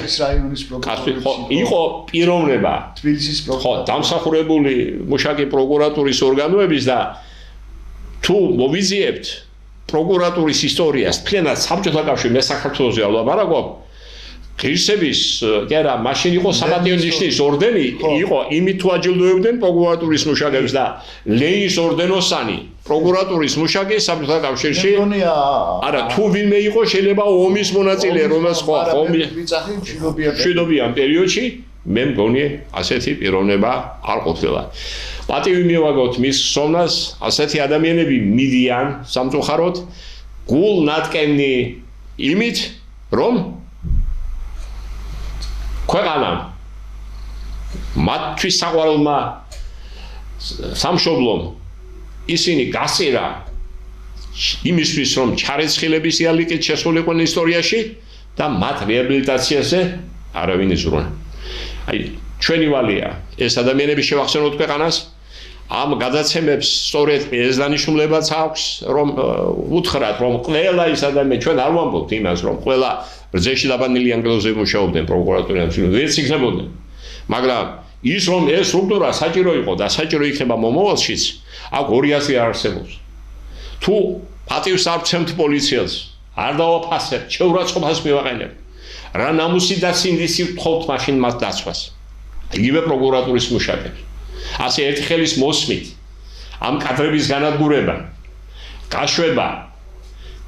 იყო პიროვნება თბილისის პროკურორი, დამსახურებული მუშაკი პროკურატურის ორგანოების და თუ მოვიზიებთ პროკურატურის ისტორიას, მთლიანად საბჭოთა კავშირში მე საქართველოსზე ვლაპარაკობ, ღირსების, კი არა, მაშინ იყო საპატიო ნიშნის ორდენი, იყო იმით თუ აჯილდოებდნენ პროკურატურის მუშაკებს და ლენის ორდენოსანი პროკურატურის მუშაკი საბჭოთა კავშირში. არა, თუ ვინმე იყო შეიძლება ომის მონაწილე, რომელსაც ომი მშვიდობიან პერიოდში, მე მგონი ასეთი პიროვნება არ ყოფილა. პატივი მივაგოთ მის ხსოვნას, ასეთი ადამიანები მიდიან სამწუხაროდ გულნატკენი იმით, რომ ქვეყანამ მათთვის საყვარელმა სამშობლომ ისინი გასწირა იმისთვის რომ ჩარეცხილების იალიკით შესულიყვნენ ისტორიაში და მათ რეაბილიტაციაზე არავინ იზრუნა. აი ჩვენი ვალია ეს ადამიანები შევახსენოთ ქვეყანას ამ გადაცემებს სწორედ ეს დანიშნულებაც აქვს რომ უთხრათ რომ ყველა ის ადამიანი ჩვენ არ ვამბობთ იმას რომ ყველა რძეში დაბანილი ანგელოზები მუშაობდნენ პროკურატურაში ვერც იქნებოდნენ მაგრამ ის რომ ეს სტრუქტურა საჭირო იყო და საჭირო იქნება მომავალშიც აქ 200 არ არსებობს თუ პატივს არ ვცემთ პოლიციას არ დავაფასებთ შეურაცხყოფას მივაყენებთ რა ნამუსი და სინდისი ვთხოვთ მაშინ მათ დაცვას იგივე პროკურატურის მუშაკებს ასე ერთი ხელის მოსმით ამ კადრების განადგურება გაშვება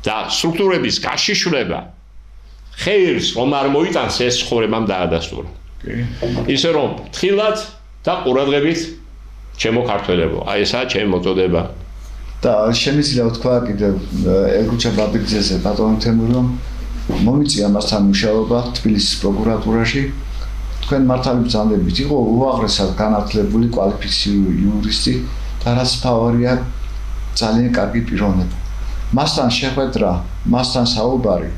და სტრუქტურების გაშიშვლება ხეირს რომ არ მოიტანს ეს ცხოვრებამ დაადასტურა ისე რომ თხილად და ყურადღებით ჩემო ქართველებო აი ესაა ჩემი მოწოდება და შემიძლია ვთქვა კიდევ ელგუჩა ბაბიძეზე ბატონ თემური რომ მომიწია მასთან მუშაობა თბილისის პროკურატურაში თქვენ მართალი ბრძანდებით იყო უაღრესად განათლებული კვალიფიციური იურისტი და რაც ფავორია ძალიან კარგი პიროვნება მასთან შეხვედრა მასთან საუბარი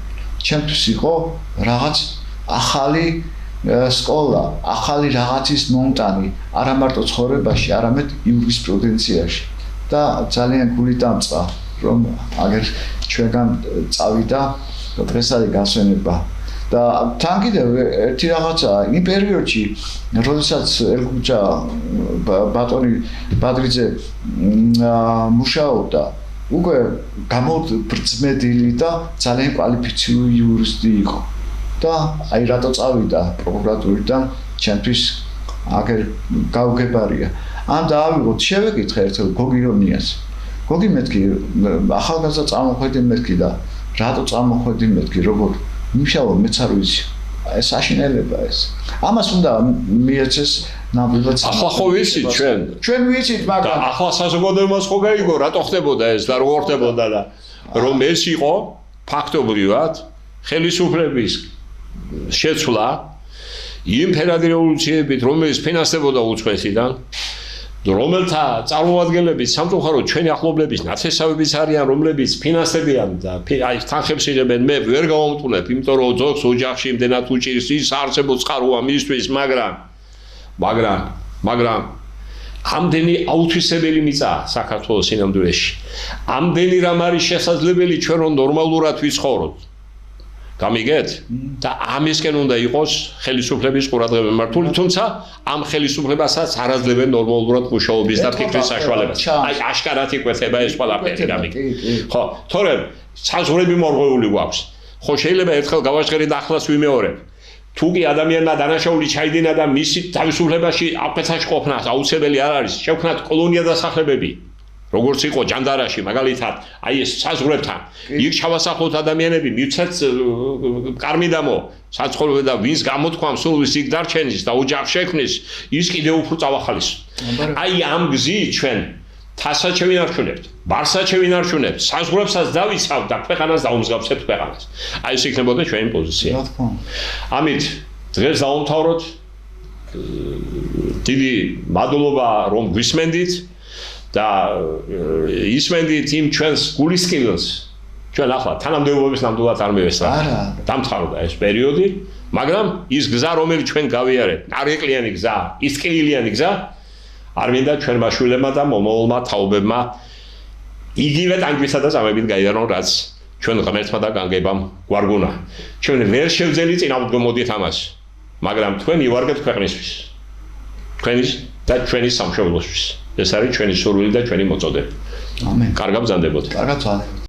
ჩემთვის იყო რაღაც ახალი სკოლა ახალი რაღაცის მომტანი არა მარტო ცხოვრებაში არამედ იურისპრუდენციაში და ძალიან გული დამწყა რომ აგერ ჩვენგან წავიდა პრესალი გასვენება და თან კიდევ ერთი რაღაცა იმ პერიოდში როდესაც ელგუჩა ბატონი ბადრიძე მუშაობდა უკვე გამობრძმედილი და ძალიან კვალიფიციური იურისტი იყო და აი რატო წავიდა პროკურატურიდან ჩემთვის აგერ გაუგებარია ან დაავიღოთ შევეკითხე ერთხელ გოგი რონიას გოგი მეთქი ახალგაზრდა წამოხვედი მეთქი და რატო წამოხვედი მეთქი როგორ მიშავა მეც არ ვიცი ეს საშინელება ეს ამას უნდა მიეცეს ნამდვილად ახლა ხო ვიცით ჩვენ ვიცით მაგრამ ახლა საზოგადოებას ხო გაიგო რატო ხდებოდა ეს და როგორ ხდებოდა და რომ ეს იყო ფაქტობრივად ხელისუფლების შეცვლა იმ ფერადი რევოლუციებით რომელიც ფინანსდებოდა უცხოეთიდან რომელთა წარმოადგენლებით სამწუხაროდ ჩვენი ახლობლების ნაცესავების არიან რომლებიც ფინანსებიან და აი თანხებს იღებენ მე ვერ გავამტყუნებ იმიტომ რომ ძოქს ოჯახში იმდენად უჭირს ის არსებობს წყაროა მისთვის მაგრამ ამდენი აუთვისებელი მიწა საქართველოს სინამდვილეში ამდენი რამ არის შესაძლებელი ჩვენ რომ ნორმალურად ვიცხოვროთ გამიგეთ და ამისკენ უნდა იყოს ხელისუფლების ყურადღება მართული თუმცა ამ ხელისუფლებასაც არ აძლევენ ნორმალურად მუშაობის და ფიქრის საშუალებას აი აშკარად იკვეთება ეს ყველაფერი გამიგეთ ხო თორემ საზღვრები მორღვეული გვაქვს ხო შეიძლება ერთხელ გავაჟღერე და ახლაც ვიმეორებ თუ კი ადამიანმა დანაშაული ჩაიდინა და მისი თავისუფლებაში აფეთაში ყოფნა აუცილებელი არ არის შევქნათ კოლონია დასახლებები როგორც იყო ჯანდარაში მაგალითად აი ეს საზღვრებთან იქ ჩავასახლოთ ადამიანები მივცეთ კარმიდამო საცხოვრებელ და ვინც გამოთქვამს სულ ის იქ დარჩენის და ოჯახ შექმნის ის კიდევ უფრო წავახალის აი ამ გზით ჩვენ თასაც შევინარჩუნებთ ბარსაც შევინარჩუნებთ საზღვრებსაც დავიცავთ და ქვეყანას დაუმსგავსებთ ქვეყანას აი ეს იქნებოდა ჩვენი პოზიცია ამით დღეს დავუმთავროთ დიდი მადლობა რომ გვისმენდით და ისმენდით იმ ჩვენს გულისკილს ჩვენ ახლა თანამდებობის ნამდვილად არ მივესწრა დამთავრდა ეს პერიოდი მაგრამ ის გზა რომელიც ჩვენ გავიარეთ ნარეკლიანი გზა ისკილიანი გზა არ მინდა ჩვენმა შვილებმა და მომავალმა თაობებმა იგივე ტანჯვისა და წამებით გაიარონ რაც ჩვენ ღმერთმა და განგებამ გვარგუნა ჩვენ ვერ შევძელი წინააღმდეგობდით ამას მაგრამ თქვენი ვარგეთ ქვეყნისთვის თქვენის და ჩვენი სამშობლოსთვის ეს არის ჩვენი სურვილი და ჩვენი მოწოდება. ამენ. კარგად ბრძანდებოდეთ. კარგად ვთვალებთ.